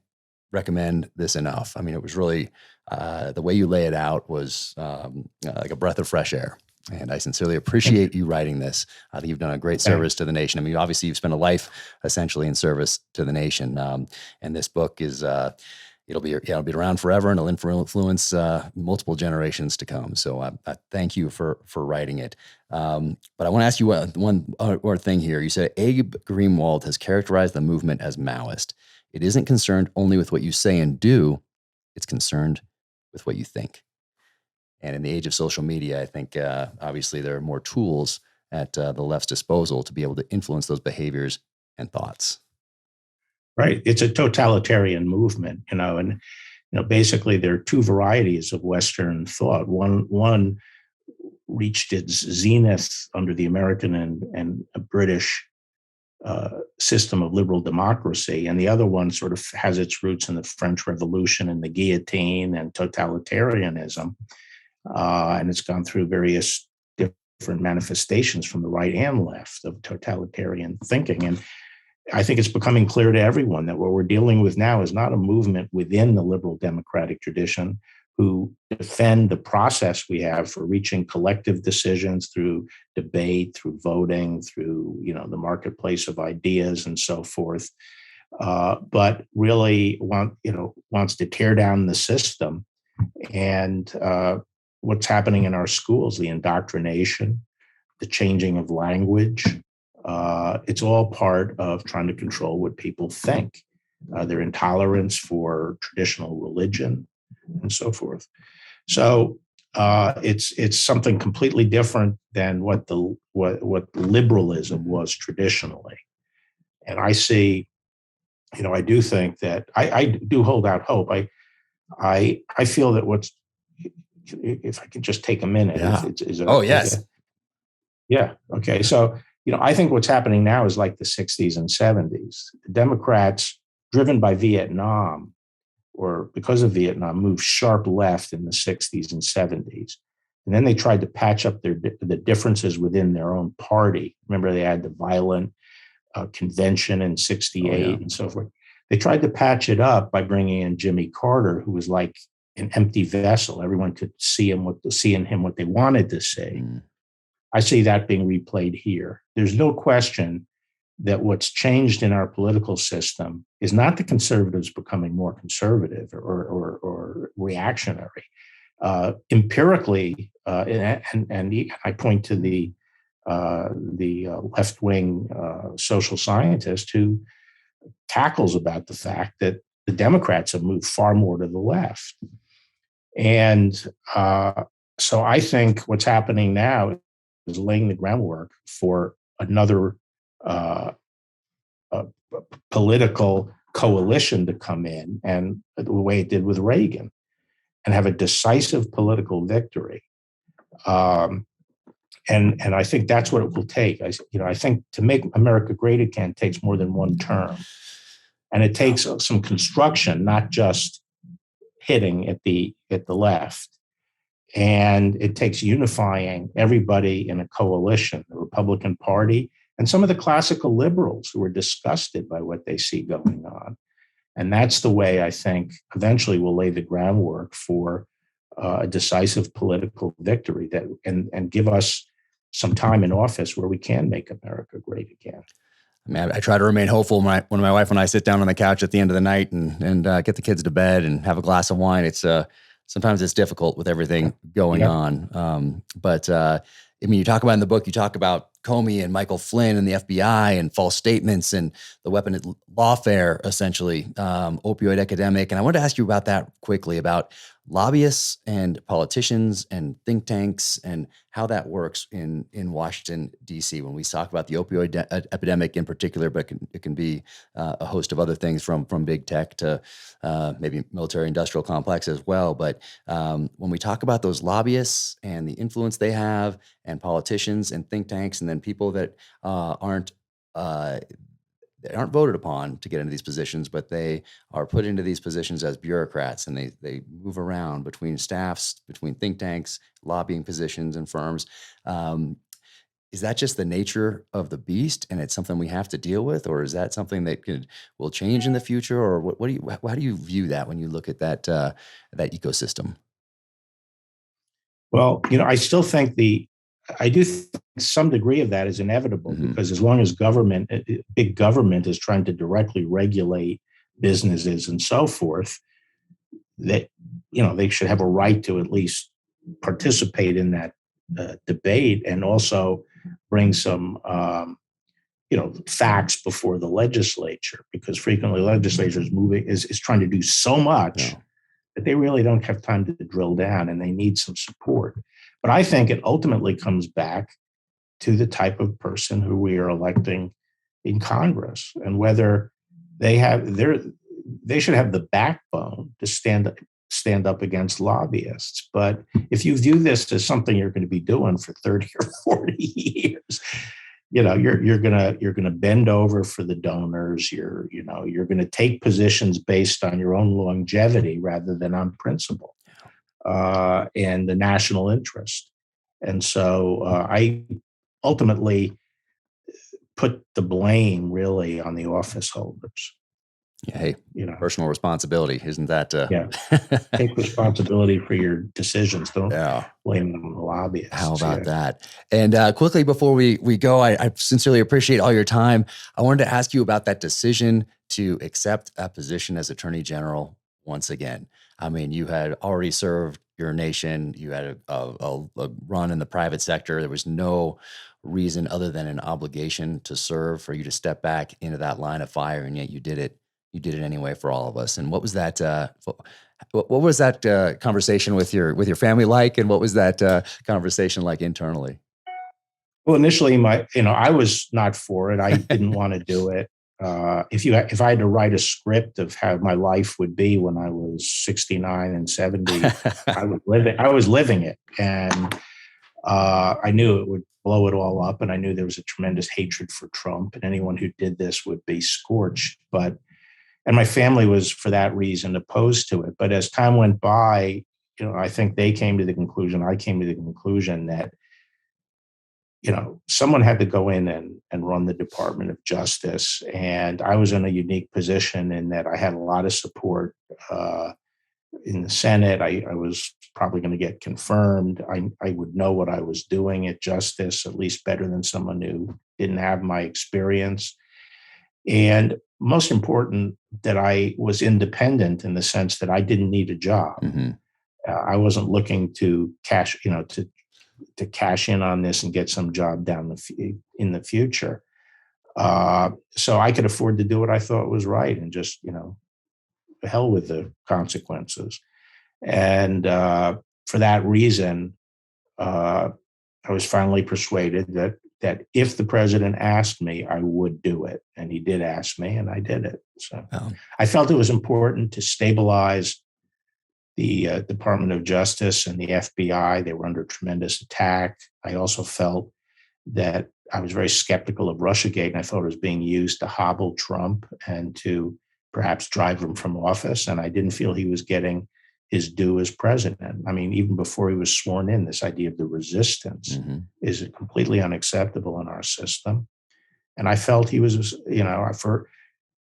recommend this enough. I mean, it was really the way you lay it out was like a breath of fresh air. And I sincerely appreciate you writing this. I think you've done a great service to the nation. I mean, obviously, you've spent a life essentially in service to the nation. And this book is, it'll be around forever, and it'll influence multiple generations to come. So I thank you for writing it. But I want to ask you one more thing here. You said Abe Greenwald has characterized the movement as Maoist. It isn't concerned only with what you say and do. It's concerned with what you think. And in the age of social media, I think obviously there are more tools at the left's disposal to be able to influence those behaviors and thoughts. Right. It's a totalitarian movement, and basically there are two varieties of Western thought. One reached its zenith under the American and British system of liberal democracy, and the other one sort of has its roots in the French Revolution and the guillotine and totalitarianism. And it's gone through various different manifestations from the right and left of totalitarian thinking. And I think it's becoming clear to everyone that what we're dealing with now is not a movement within the liberal democratic tradition who defend the process we have for reaching collective decisions through debate, through voting, through the marketplace of ideas and so forth, but really wants to tear down the system. And what's happening in our schools, the indoctrination, the changing of language, it's all part of trying to control what people think, their intolerance for traditional religion and so forth. So it's something completely different than what liberalism was traditionally. And I see, I do think that I do hold out hope. I feel that if I could just take a minute. Yeah. Yes. Yeah. Okay. So, I think what's happening now is like the 60s and 70s. The Democrats, driven by Vietnam, or because of Vietnam, moved sharp left in the 60s and 70s. And then they tried to patch up the differences within their own party. Remember, they had the violent convention in 68 and so forth. They tried to patch it up by bringing in Jimmy Carter, who was like an empty vessel. Everyone could see in him what they wanted to see. I see that being replayed here. There's no question that what's changed in our political system is not the conservatives becoming more conservative or reactionary. Empirically, and I point to the left-wing social scientist who tackles about the fact that the Democrats have moved far more to the left. And so I think what's happening now is laying the groundwork for another political coalition to come in, and the way it did with Reagan, and have a decisive political victory. And I think that's what it will take. I think to make America great again takes more than one term, and it takes some construction, not just hitting at the left. And it takes unifying everybody in a coalition, the Republican Party, and some of the classical liberals who are disgusted by what they see going on. And that's the way I think eventually we'll lay the groundwork for a decisive political victory and give us some time in office where we can make America great again. I mean, I try to remain hopeful when my wife and I sit down on the couch at the end of the night and get the kids to bed and have a glass of wine. It's sometimes it's difficult with everything going on. But I mean, you talk about in the book, you talk about Comey and Michael Flynn and the FBI and false statements and the weapon lawfare, essentially, opioid epidemic. And I wanted to ask you about that quickly, about lobbyists and politicians and think tanks and how that works in Washington, D.C. when we talk about the opioid epidemic in particular, but it can be a host of other things from big tech to maybe military industrial complex as well. But when we talk about those lobbyists and the influence they have and politicians and think tanks and then people that aren't uh, they aren't voted upon to get into these positions, but they are put into these positions as bureaucrats, and they move around between staffs, between think tanks, lobbying positions, and firms. Um, is that just the nature of the beast, and it's something we have to deal with, or is that something that will change in the future, or what do you how do you view that when you look at that ecosystem? Well, I still think I do think some degree of that is inevitable Hmm. because as long as big government is trying to directly regulate businesses and so forth, that, they should have a right to at least participate in that debate and also bring some, facts before the legislature, because frequently legislature is trying to do so much Yeah. that they really don't have time to drill down and they need some support. But I think it ultimately comes back to the type of person who we are electing in Congress and whether they should have the backbone to stand up against lobbyists. But if you view this as something you're going to be doing for 30 or 40 years, you're gonna bend over for the donors. You're gonna take positions based on your own longevity rather than on principle and the national interest. And so I ultimately put the blame really on the office holders. Yeah, hey, You know, personal responsibility, isn't that? yeah, take responsibility for your decisions. Don't Yeah. blame it on the How lobbyists. about Yeah. that? And quickly before we go, I sincerely appreciate all your time. I wanted to ask you about that decision to accept a position as Attorney General once again. I mean, you had already served your nation. You had a run in the private sector. There was no reason other than an obligation to serve for you to step back into that line of fire, and yet you did it. You did it anyway for all of us. And what was that? What was that conversation with your family like, and what was that conversation like internally? Well, initially, I was not for it. I didn't want to do it. If I had to write a script of how my life would be when I was 69 and 70, I was living it, and I knew it would blow it all up, and I knew there was a tremendous hatred for Trump, and anyone who did this would be scorched. And my family was, for that reason, opposed to it. But as time went by, I think they came to the conclusion, I came to the conclusion that, someone had to go in and run the Department of Justice. And I was in a unique position in that I had a lot of support in the Senate. I was probably going to get confirmed. I would know what I was doing at Justice, at least better than someone who didn't have my experience. And most important, that I was independent in the sense that I didn't need a job. Hmm. I wasn't looking to cash in on this and get some job in the future. So I could afford to do what I thought was right and just, hell with the consequences. And for that reason, I was finally persuaded that if the president asked me, I would do it. And he did ask me, and I did it. So I felt it was important to stabilize the Department of Justice and the FBI. They were under tremendous attack. I also felt that I was very skeptical of Russiagate, and I thought it was being used to hobble Trump and to perhaps drive him from office. And I didn't feel he was getting his due as president. I mean, even before he was sworn in, this idea of the resistance is completely unacceptable in our system. And I felt he was,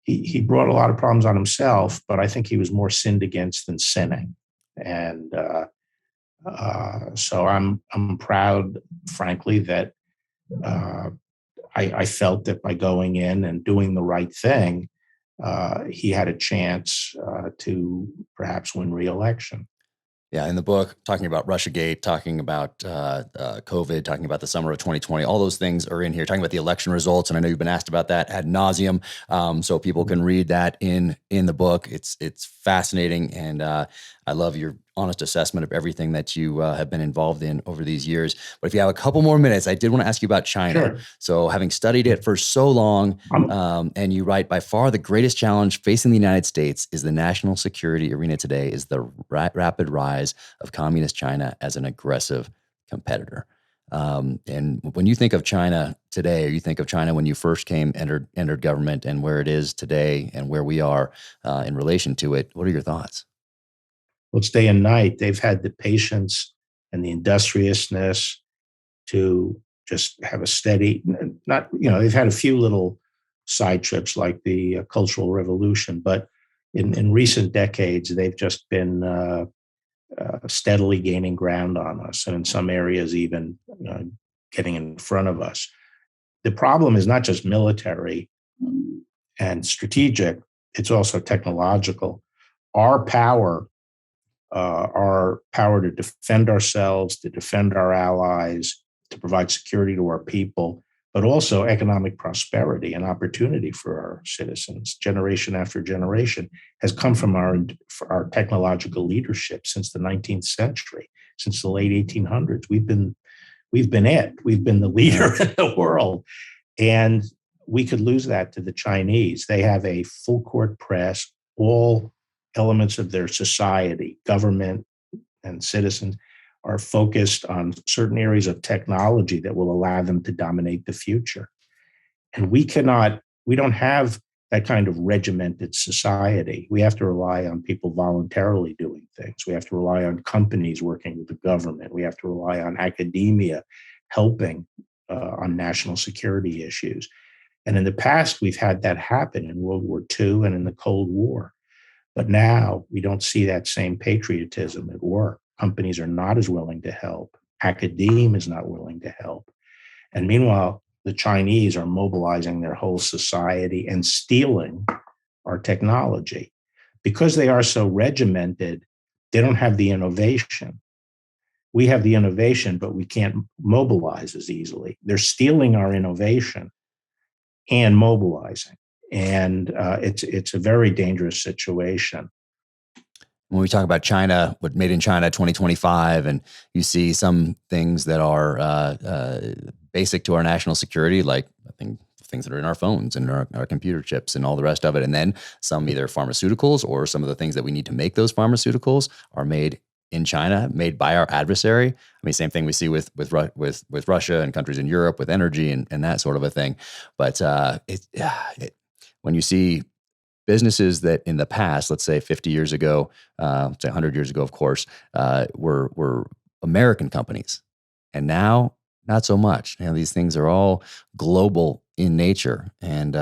he brought a lot of problems on himself, but I think he was more sinned against than sinning. And so I'm proud, frankly, that I felt that by going in and doing the right thing, he had a chance to perhaps win re-election. Yeah, in the book, talking about Russiagate, talking about COVID, talking about the summer of 2020, all those things are in here. Talking about the election results, and I know you've been asked about that ad nauseum, so people can read that in the book. It's fascinating, and I love your honest assessment of everything that you have been involved in over these years. But if you have a couple more minutes, I did want to ask you about China. Sure. So having studied it for so long, and you write, by far the greatest challenge facing the United States is the national security arena today is the rapid rise of communist China as an aggressive competitor. And when you think of China today, or you think of China when you first entered government, and where it is today, and where we are in relation to it, what are your thoughts? Well, it's day and night. They've had the patience and the industriousness to just have a steady, not, they've had a few little side trips like the Cultural Revolution, but in recent decades, they've just been steadily gaining ground on us, and in some areas, even getting in front of us. The problem is not just military and strategic, it's also technological. Our power to defend ourselves, to defend our allies, to provide security to our people, but also economic prosperity and opportunity for our citizens, generation after generation, has come from our technological leadership since the 19th century, since the late 1800s. We've been the leader in the world, and we could lose that to the Chinese. They have a full court press. All elements of their society, government and citizens, are focused on certain areas of technology that will allow them to dominate the future. And we don't have that kind of regimented society. We have to rely on people voluntarily doing things. We have to rely on companies working with the government. We have to rely on academia helping on national security issues. And in the past, we've had that happen in World War II and in the Cold War. But now we don't see that same patriotism at work. Companies are not as willing to help. Academia is not willing to help. And meanwhile, the Chinese are mobilizing their whole society and stealing our technology. Because they are so regimented, they don't have the innovation. We have the innovation, but we can't mobilize as easily. They're stealing our innovation and mobilizing. And it's a very dangerous situation. When we talk about China, what made in China 2025, and you see some things that are basic to our national security, like I think things that are in our phones and our computer chips and all the rest of it. And then some either pharmaceuticals or some of the things that we need to make those pharmaceuticals are made in China, made by our adversary. I mean, same thing we see with Russia and countries in Europe with energy and that sort of a thing. But when you see businesses that in the past, let's say 50 years ago, say 100 years ago, of course, were American companies, and now not so much. These things are all global in nature and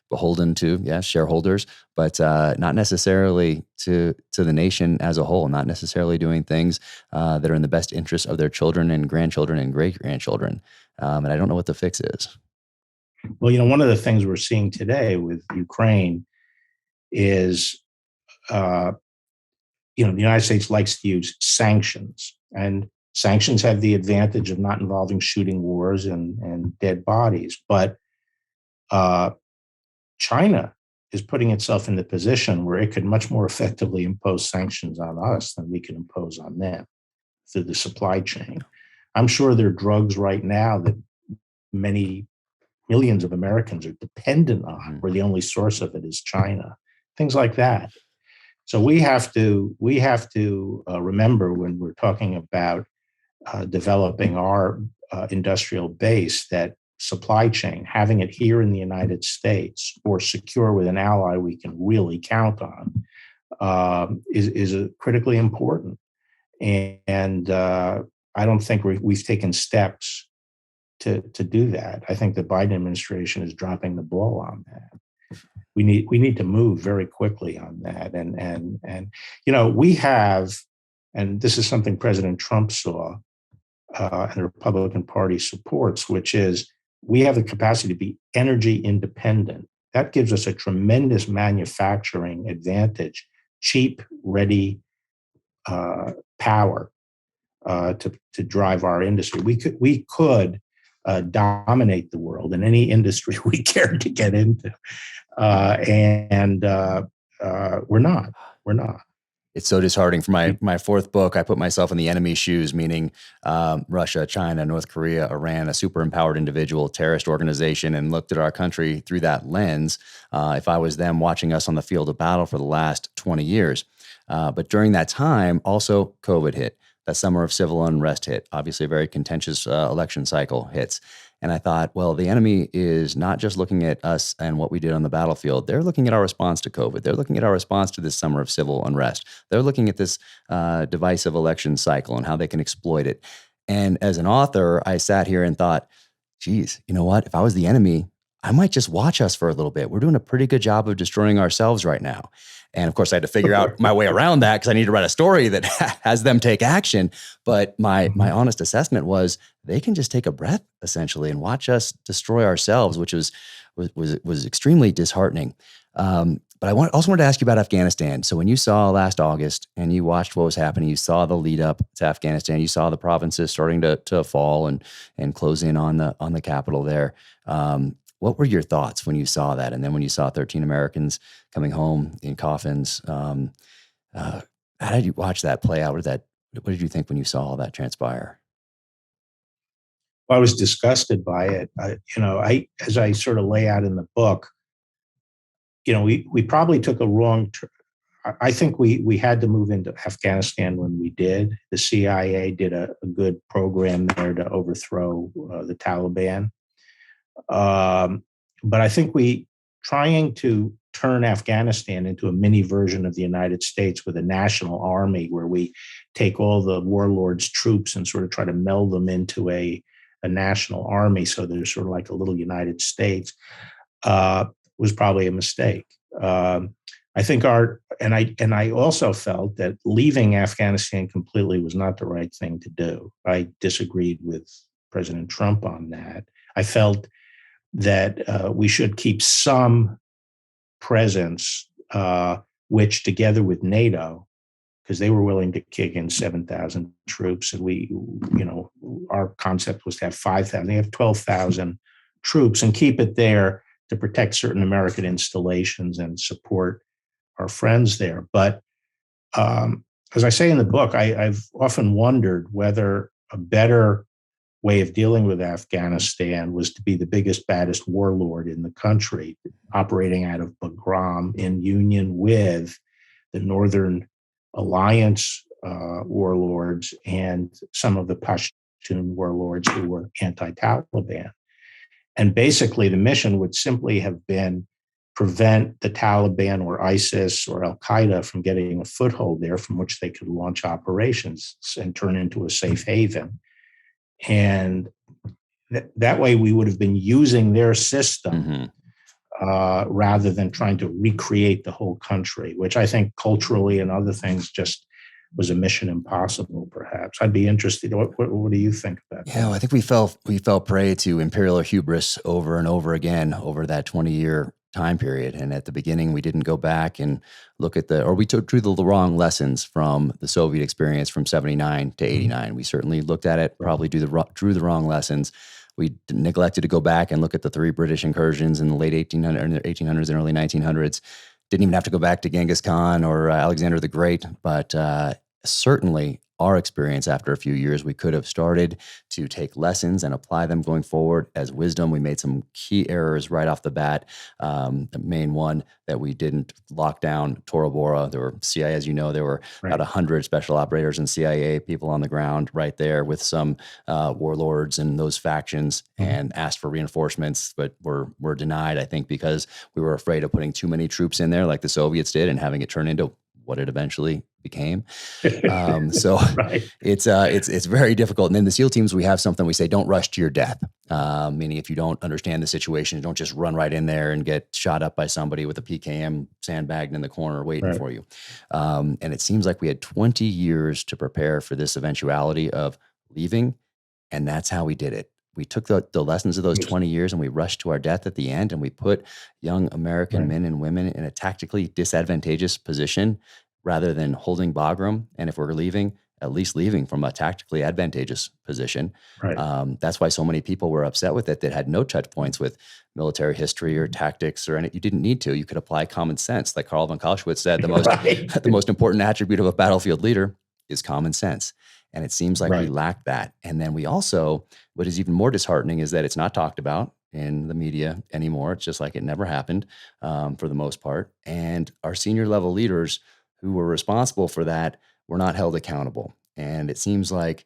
beholden to shareholders, but not necessarily to the nation as a whole. Not necessarily doing things that are in the best interest of their children and grandchildren and great grandchildren. And I don't know what the fix is. Well, one of the things we're seeing today with Ukraine is, the United States likes to use sanctions, and sanctions have the advantage of not involving shooting wars and dead bodies. But China is putting itself in the position where it could much more effectively impose sanctions on us than we can impose on them through the supply chain. I'm sure there are drugs right now that many millions of Americans are dependent on, where the only source of it is China. Things like that. So we have to remember when we're talking about developing our industrial base, that supply chain, having it here in the United States or secure with an ally we can really count on, is critically important. And I don't think we've taken steps to do that. I think the Biden administration is dropping the ball on that. We need to move very quickly on that. And we have, and this is something President Trump saw and the Republican Party supports, which is we have the capacity to be energy independent. That gives us a tremendous manufacturing advantage, cheap, ready power to drive our industry. We could dominate the world in any industry we cared to get into. And we're not. It's so disheartening. For my fourth book, I put myself in the enemy's shoes, meaning Russia, China, North Korea, Iran, a super empowered individual, terrorist organization, and looked at our country through that lens. If I was them watching us on the field of battle for the last 20 years. But during that time, also COVID hit. that summer of civil unrest hit. Obviously, a very contentious election cycle hits. And I thought, well, the enemy is not just looking at us and what we did on the battlefield. They're looking at our response to COVID. They're looking at our response to this summer of civil unrest. They're looking at this divisive election cycle and how they can exploit it. And as an author, I sat here and thought, geez, you know what? If I was the enemy, I might just watch us for a little bit. We're doing a pretty good job of destroying ourselves right now. And of course, I had to figure out my way around that because I need to write a story that has them take action. But my honest assessment was they can just take a breath essentially and watch us destroy ourselves, which was extremely disheartening. But I also wanted to ask you about Afghanistan. So when you saw last August and you watched what was happening, you saw the lead up to Afghanistan, you saw the provinces starting to fall and close in on the capital there. What were your thoughts when you saw that? And then when you saw 13 Americans coming home in coffins, how did you watch that play out? What did you think when you saw all that transpire? Well, I was disgusted by it. As I sort of lay out in the book, we probably took a wrong I think we had to move into Afghanistan when we did. The CIA did a good program there to overthrow the Taliban. But I think trying to turn Afghanistan into a mini version of the United States with a national army where we take all the warlords' troops and sort of try to meld them into a national army so there's sort of like a little United States was probably a mistake. I think I also felt that leaving Afghanistan completely was not the right thing to do. I disagreed with President Trump on that. I felt that we should keep some presence, which together with NATO, because they were willing to kick in 7,000 troops, and our concept was to have 5,000. They have 12,000 troops and keep it there to protect certain American installations and support our friends there. But as I say in the book, I've often wondered whether a better way of dealing with Afghanistan was to be the biggest, baddest warlord in the country, operating out of Bagram in union with the Northern Alliance warlords and some of the Pashtun warlords who were anti-Taliban. And basically, the mission would simply have been prevent the Taliban or ISIS or Al-Qaeda from getting a foothold there from which they could launch operations and turn into a safe haven. And that way we would have been using their system rather than trying to recreate the whole country, which I think culturally and other things just was a mission impossible, perhaps. I'd be interested. What do you think about that? Yeah, well, I think we fell prey to imperial hubris over and over again over that 20-year time period. And at the beginning, we didn't go back and look at we drew the wrong lessons from the Soviet experience from 79 to 89. We certainly looked at it, probably drew the wrong lessons. We neglected to go back and look at the 3 British incursions in the late 1800s and early 1900s. Didn't even have to go back to Genghis Khan or Alexander the Great, but certainly our experience after a few years, we could have started to take lessons and apply them going forward as wisdom. We made some key errors right off the bat. The main one that we didn't lock down Tora Bora. There were CIA, as you know, there were about 100 special operators and CIA people on the ground right there with some warlords and those factions and asked for reinforcements, but were denied, I think, because we were afraid of putting too many troops in there like the Soviets did and having it turn into what it eventually became. So it's very difficult. And then the SEAL teams, we have something we say, don't rush to your death. Meaning if you don't understand the situation, don't just run right in there and get shot up by somebody with a PKM sandbagged in the corner waiting for you. And it seems like we had 20 years to prepare for this eventuality of leaving. And that's how we did it. We took the lessons of those 20 years and we rushed to our death at the end, and we put young American men and women in a tactically disadvantageous position rather than holding Bagram. And if we're leaving, at least leaving from a tactically advantageous position. That's why so many people were upset with it that had no touch points with military history or tactics or anything. You didn't need to. You could apply common sense. Like Karl von Clausewitz said, the most important attribute of a battlefield leader is common sense. And it seems like we lack that. And then we also, what is even more disheartening is that it's not talked about in the media anymore. It's just like it never happened for the most part. And our senior level leaders who were responsible for that were not held accountable. And it seems like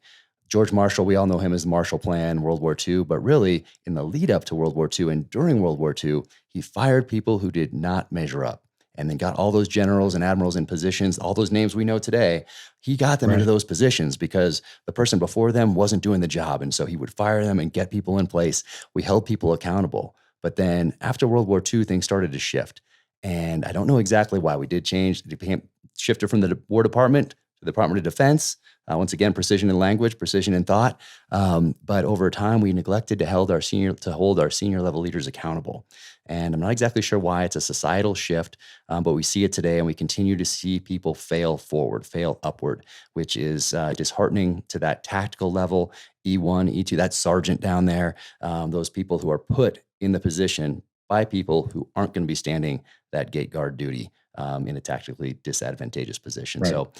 George Marshall, we all know him as Marshall Plan, World War II, but really in the lead up to World War II and during World War II, he fired people who did not measure up and then got all those generals and admirals in positions, all those names we know today. He got them into those positions because the person before them wasn't doing the job. And so he would fire them and get people in place. We held people accountable. But then after World War II, things started to shift. And I don't know exactly why. We did change. It became shifted from the War Department to the Department of Defense. Once again, precision in language, precision in thought. But over time, we neglected to hold our senior level leaders accountable. And I'm not exactly sure why. It's a societal shift, but we see it today, and we continue to see people fail forward, fail upward, which is disheartening to that tactical level, E1, E2, that sergeant down there, those people who are put in the position by people who aren't going to be standing that gate guard duty in a tactically disadvantageous position. So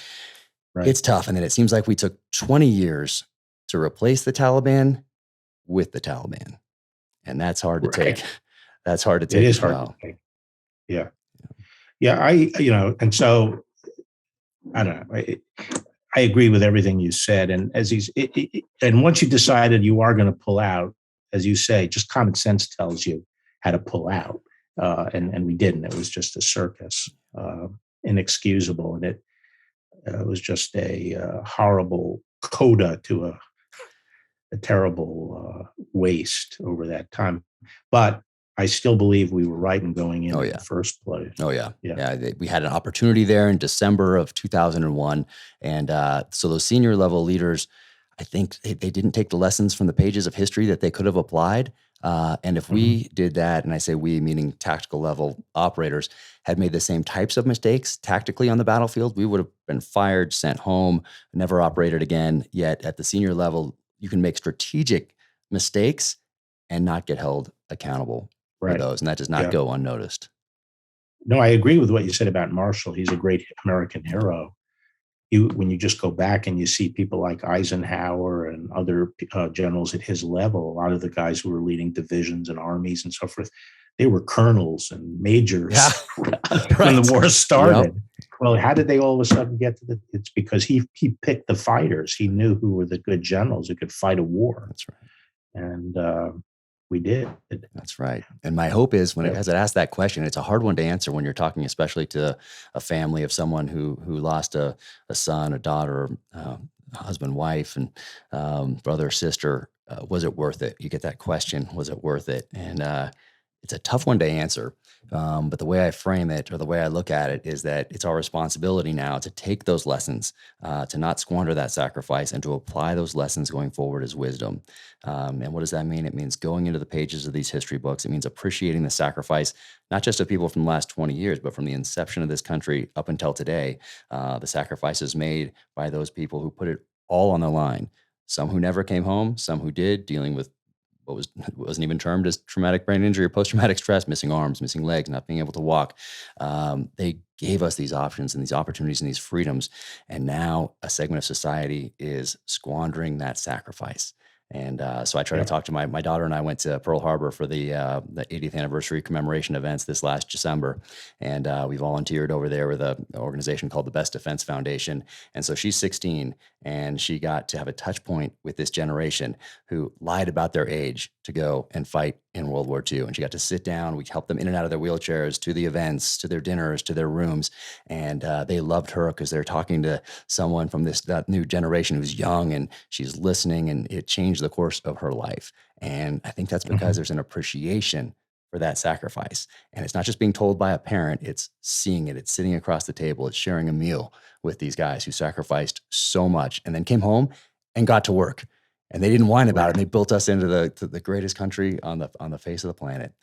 it's tough. And then it seems like we took 20 years to replace the Taliban with the Taliban. And that's hard to take. That's hard to take. It is hard to take. Yeah. Yeah. And so I don't know. I agree with everything you said. And and once you decided you are going to pull out, as you say, just common sense tells you how to pull out. And we didn't. It was just a circus, inexcusable. And it was just a horrible coda to a terrible waste over that time. But I still believe we were right in going in the first place. Oh, yeah. We had an opportunity there in December of 2001. And so those senior level leaders, I think they didn't take the lessons from the pages of history that they could have applied. And if we did that, and I say we, meaning tactical level operators, had made the same types of mistakes tactically on the battlefield, we would have been fired, sent home, never operated again. Yet at the senior level, you can make strategic mistakes and not get held accountable for those. And that does not go unnoticed. No, I agree with what you said about Marshall. He's a great American hero. When you just go back and you see people like Eisenhower and other generals at his level, a lot of the guys who were leading divisions and armies and so forth, they were colonels and majors when the war started. Yep. Well, how did they all of a sudden get to it's because he picked the fighters. He knew who were the good generals who could fight a war. That's right. And we did. That's right. And my hope is as I ask that question, it's a hard one to answer when you're talking, especially to a family of someone who lost a son, a daughter, husband, wife, and brother, sister. Was it worth it? You get that question. Was it worth it? And it's a tough one to answer. But the way I frame it, or the way I look at it, is that it's our responsibility now to take those lessons, to not squander that sacrifice, and to apply those lessons going forward as wisdom. And what does that mean? It means going into the pages of these history books. It means appreciating the sacrifice, not just of people from the last 20 years, but from the inception of this country up until today. The sacrifices made by those people who put it all on the line. Some who never came home, some who did, dealing with what wasn't even termed as traumatic brain injury or post-traumatic stress, missing arms, missing legs, not being able to walk. They gave us these options and these opportunities and these freedoms. And now a segment of society is squandering that sacrifice. And so I try to talk to my daughter, and I went to Pearl Harbor for the 80th anniversary commemoration events this last December. And we volunteered over there with an organization called the Best Defense Foundation. And so she's 16, and she got to have a touch point with this generation who lied about their age to go and fight in World War II. And she got to sit down. We helped them in and out of their wheelchairs, to the events, to their dinners, to their rooms. And they loved her because they're talking to someone from that new generation who's young, and she's listening, and it changed the course of her life. And I think that's because there's an appreciation for that sacrifice. And it's not just being told by a parent, it's seeing it. It's sitting across the table. It's sharing a meal with these guys who sacrificed so much and then came home and got to work. And they didn't whine about it. And they built us into the greatest country on the face of the planet.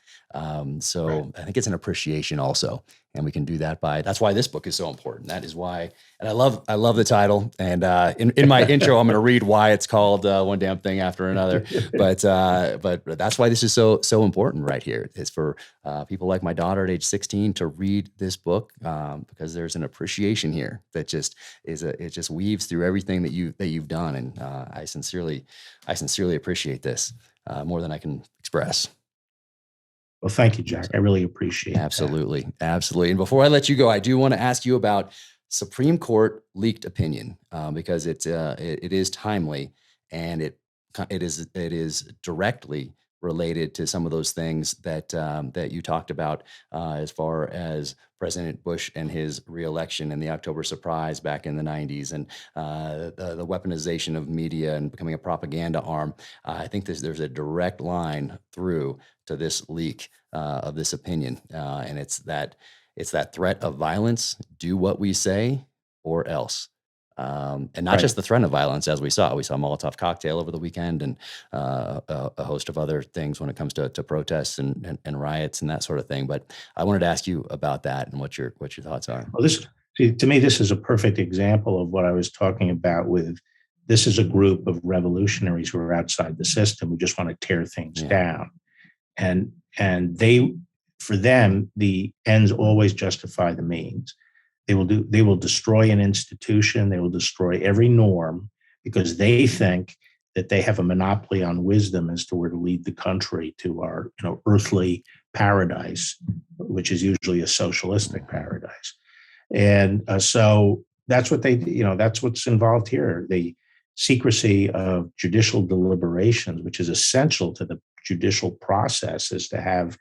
So I think it's an appreciation also. And we can do that that's why this book is so important. That is why, and I love the title. And in my intro, I'm going to read why it's called One Damn Thing After Another. But that's why this is so important right here. It's for people like my daughter at age 16 to read this book, because there's an appreciation here that just it just weaves through everything that you've done. And I sincerely appreciate this more than I can express. Well, thank you, Jack. I really appreciate it. Absolutely. And before I let you go, I do want to ask you about Supreme Court leaked opinion because it is timely, and it is directly related to some of those things that you talked about as far as President Bush and his reelection and the October surprise back in the 90s, and the weaponization of media and becoming a propaganda arm. I think there's a direct line through to this leak of this opinion, and it's that threat of violence. Do what we say, or else. And not just the threat of violence, as we saw a Molotov cocktail over the weekend, and a host of other things when it comes to protests and riots and that sort of thing. But I wanted to ask you about that and what your thoughts are. Well, to me, this is a perfect example of what I was talking about with, this is a group of revolutionaries who are outside the system who just want to tear things down. And for them, the ends always justify the means. They will destroy an institution. They will destroy every norm because they think that they have a monopoly on wisdom as to where to lead the country to our, earthly paradise, which is usually a socialistic paradise. And so that's what that's what's involved here. The secrecy of judicial deliberations, which is essential to the judicial process, is to have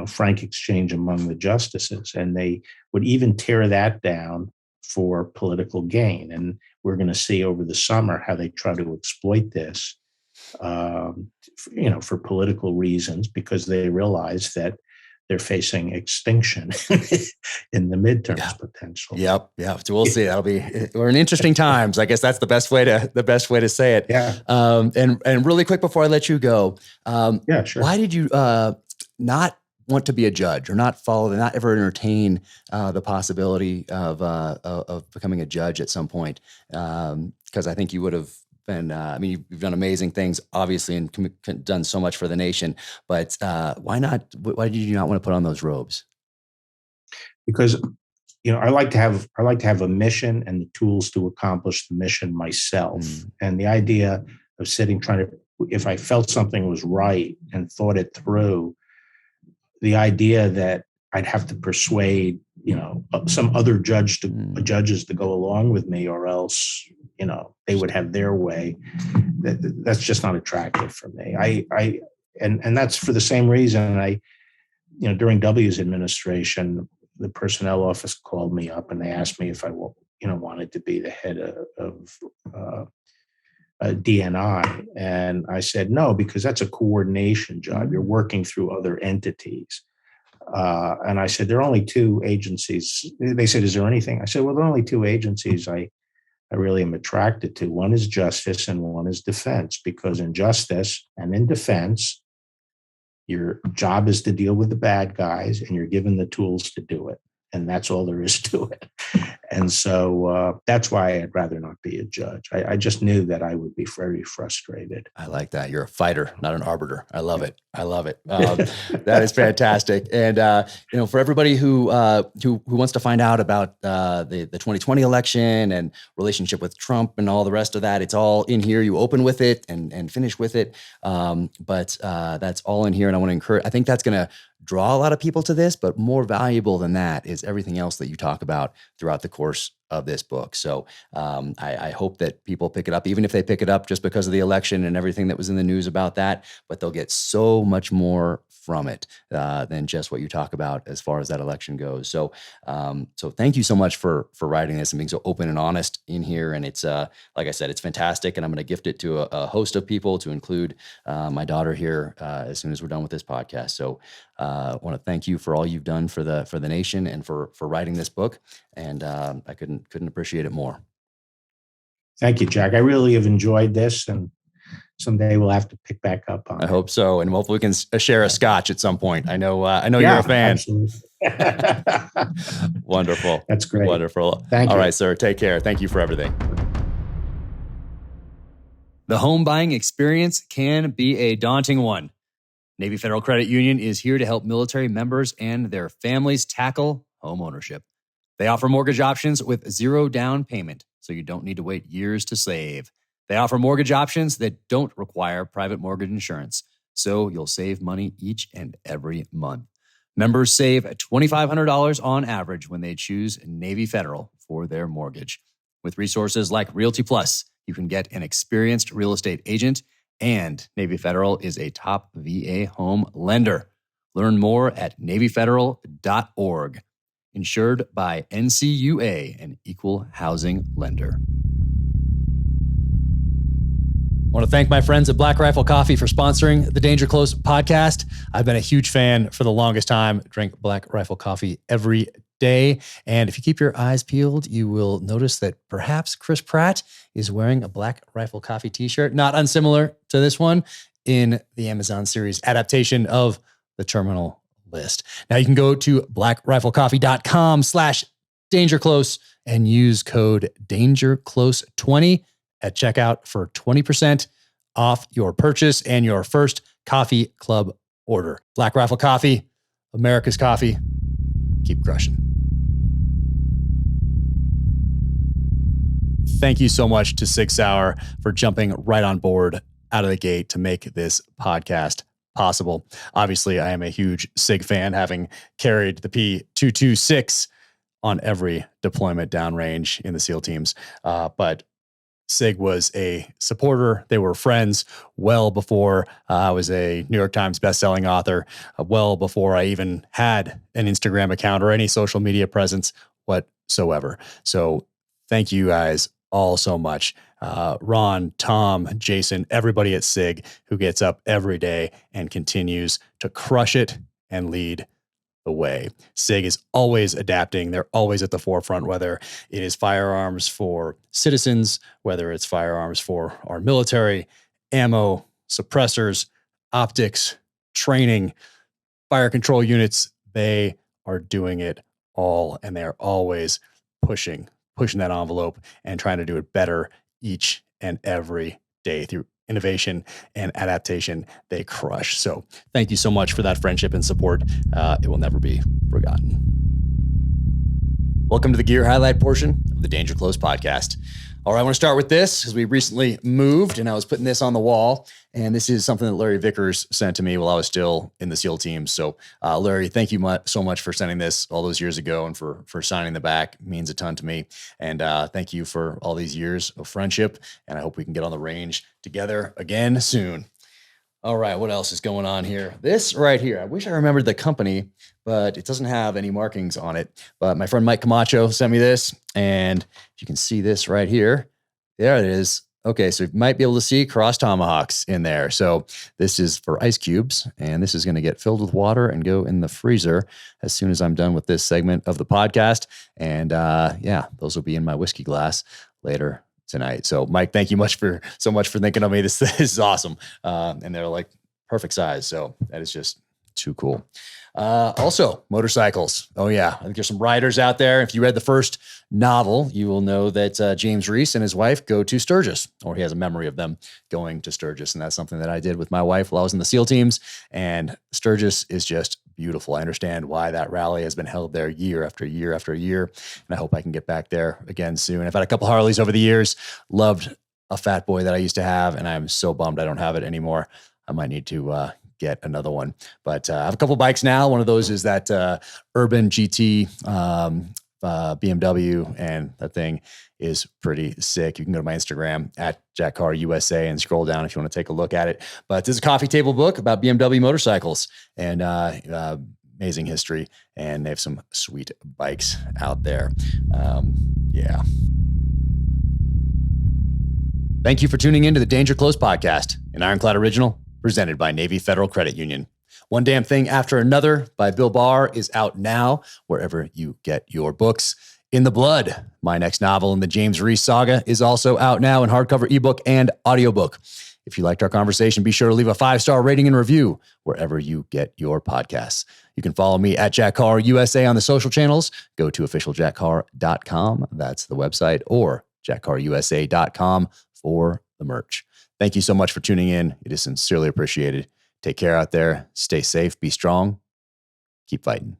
frank exchange among the justices, and they would even tear that down for political gain. And we're going to see over the summer how they try to exploit this, for political reasons, because they realize that they're facing extinction in the midterms potentially. Yep. So we'll see. We're in interesting times. I guess that's the best way to say it. Yeah. And really quick before I let you go, sure. Why did you not want to be a judge, or not ever entertain the possibility of becoming a judge at some point? Because I think you would have been, you've done amazing things, obviously, and done so much for the nation, but why not? Why did you not want to put on those robes? Because, I like to have a mission and the tools to accomplish the mission myself. And the idea of sitting, if I felt something was right and thought it through, the idea that I'd have to persuade, some other judges to go along with me, or else, they would have their way. That's just not attractive for me. And that's for the same reason during W's administration, the personnel office called me up and they asked me if I, wanted to be the head of DNI. And I said, no, because that's a coordination job. You're working through other entities. And I said, there are only two agencies. They said, is there anything? I said, well, there are only two agencies I really am attracted to. One is justice and one is defense, because in justice and in defense, your job is to deal with the bad guys and you're given the tools to do it. And that's all there is to it. And so that's why I'd rather not be a judge. I just knew that I would be very frustrated. I like that. You're a fighter, not an arbiter. I love it. That is fantastic. And for everybody who wants to find out about the 2020 election and relationship with Trump and all the rest of that, it's all in here. You open with it and finish with it. But that's all in here. And I want to encourage. I think that's going to draw a lot of people to this, but more valuable than that is everything else that you talk about throughout the course of this book. So I hope that people pick it up, even if they pick it up just because of the election and everything that was in the news about that, but they'll get so much more from it than just what you talk about as far as that election goes. So thank you so much for writing this and being so open and honest in here. And it's, like I said, it's fantastic. And I'm going to gift it to a host of people, to include my daughter here as soon as we're done with this podcast. So I want to thank you for all you've done for the nation and for writing this book. And I couldn't appreciate it more. Thank you, Jack. I really have enjoyed this, and someday we'll have to pick back up on it. I hope so. And hopefully we can share a scotch at some point. I know you're a fan. Absolutely. Wonderful. That's great. Wonderful. Thank you. All right, sir. Take care. Thank you for everything. The home buying experience can be a daunting one. Navy Federal Credit Union is here to help military members and their families tackle home ownership. They offer mortgage options with zero down payment, so you don't need to wait years to save. They offer mortgage options that don't require private mortgage insurance, so you'll save money each and every month. Members save $2,500 on average when they choose Navy Federal for their mortgage. With resources like Realty Plus, you can get an experienced real estate agent, and Navy Federal is a top VA home lender. Learn more at NavyFederal.org. Insured by NCUA, an equal housing lender. I want to thank my friends at Black Rifle Coffee for sponsoring the Danger Close podcast. I've been a huge fan for the longest time. Drink Black Rifle Coffee every day. And if you keep your eyes peeled, you will notice that perhaps Chris Pratt is wearing a Black Rifle Coffee t-shirt, not unsimilar to this one, in the Amazon series adaptation of The Terminal List. Now you can go to blackriflecoffee.com/dangerclose and use code DangerClose20 at checkout for 20% off your purchase and your first coffee club order. Black Rifle Coffee, America's coffee. Keep crushing. Thank you so much to Sig Sauer for jumping right on board out of the gate to make this podcast possible. Obviously, I am a huge Sig fan, having carried the P226 on every deployment downrange in the SEAL teams. But Sig was a supporter. They were friends well before I was a New York Times bestselling author, well before I even had an Instagram account or any social media presence whatsoever. So thank you guys all so much. Ron, Tom, Jason, everybody at Sig who gets up every day and continues to crush it and lead the way. SIG is always adapting. They're always at the forefront, whether it is firearms for citizens, whether it's firearms for our military, ammo, suppressors, optics, training, fire control units. They are doing it all, and they're always pushing that envelope and trying to do it better each and every day through innovation and adaptation. They crush. So thank you so much for that friendship and support. It will never be forgotten. Welcome to the gear highlight portion of the Danger Close podcast. All right, I want to start with this because we recently moved and I was putting this on the wall. And this is something that Larry Vickers sent to me while I was still in the SEAL team. So Larry, thank you so much for sending this all those years ago and for signing the back. It means a ton to me. And thank you for all these years of friendship. And I hope we can get on the range together again soon. All right, what else is going on here? This right here, I wish I remembered the company, but it doesn't have any markings on it. But my friend Mike Camacho sent me this, and if you can see this right here, there it is. Okay, so you might be able to see cross tomahawks in there. So this is for ice cubes, and this is going to get filled with water and go in the freezer as soon as I'm done with this segment of the podcast. And yeah, those will be in my whiskey glass later tonight. So Mike, thank you so much for thinking of me. This is awesome. And they're like perfect size. So that is just too cool. Also motorcycles. Oh yeah. I think there's some riders out there. If you read the first novel, you will know that James Reese and his wife go to Sturgis, or he has a memory of them going to Sturgis. And that's something that I did with my wife while I was in the SEAL teams. And Sturgis is just beautiful. I understand why that rally has been held there year after year after year. And I hope I can get back there again soon. I've had a couple Harleys over the years, loved a Fat Boy that I used to have, and I'm so bummed I don't have it anymore. I might need to get another one, but I have a couple bikes now. One of those is that Urban GT BMW, and that thing is pretty sick. You can go to my Instagram at Jack Carr USA and scroll down if you want to take a look at it. But this is a coffee table book about BMW motorcycles and amazing history, and they have some sweet bikes out there. Yeah. Thank you for tuning in to the Danger Close podcast, an Ironclad original presented by Navy Federal Credit Union. One Damn Thing After Another by Bill Barr is out now, wherever you get your books. In the Blood, my next novel in the James Reese saga, is also out now in hardcover, ebook, and audiobook. If you liked our conversation, be sure to leave a 5-star rating and review wherever you get your podcasts. You can follow me at Jack Carr USA on the social channels. Go to officialjackcarr.com. That's the website, or jackcarrusa.com for the merch. Thank you so much for tuning in. It is sincerely appreciated. Take care out there. Stay safe. Be strong. Keep fighting.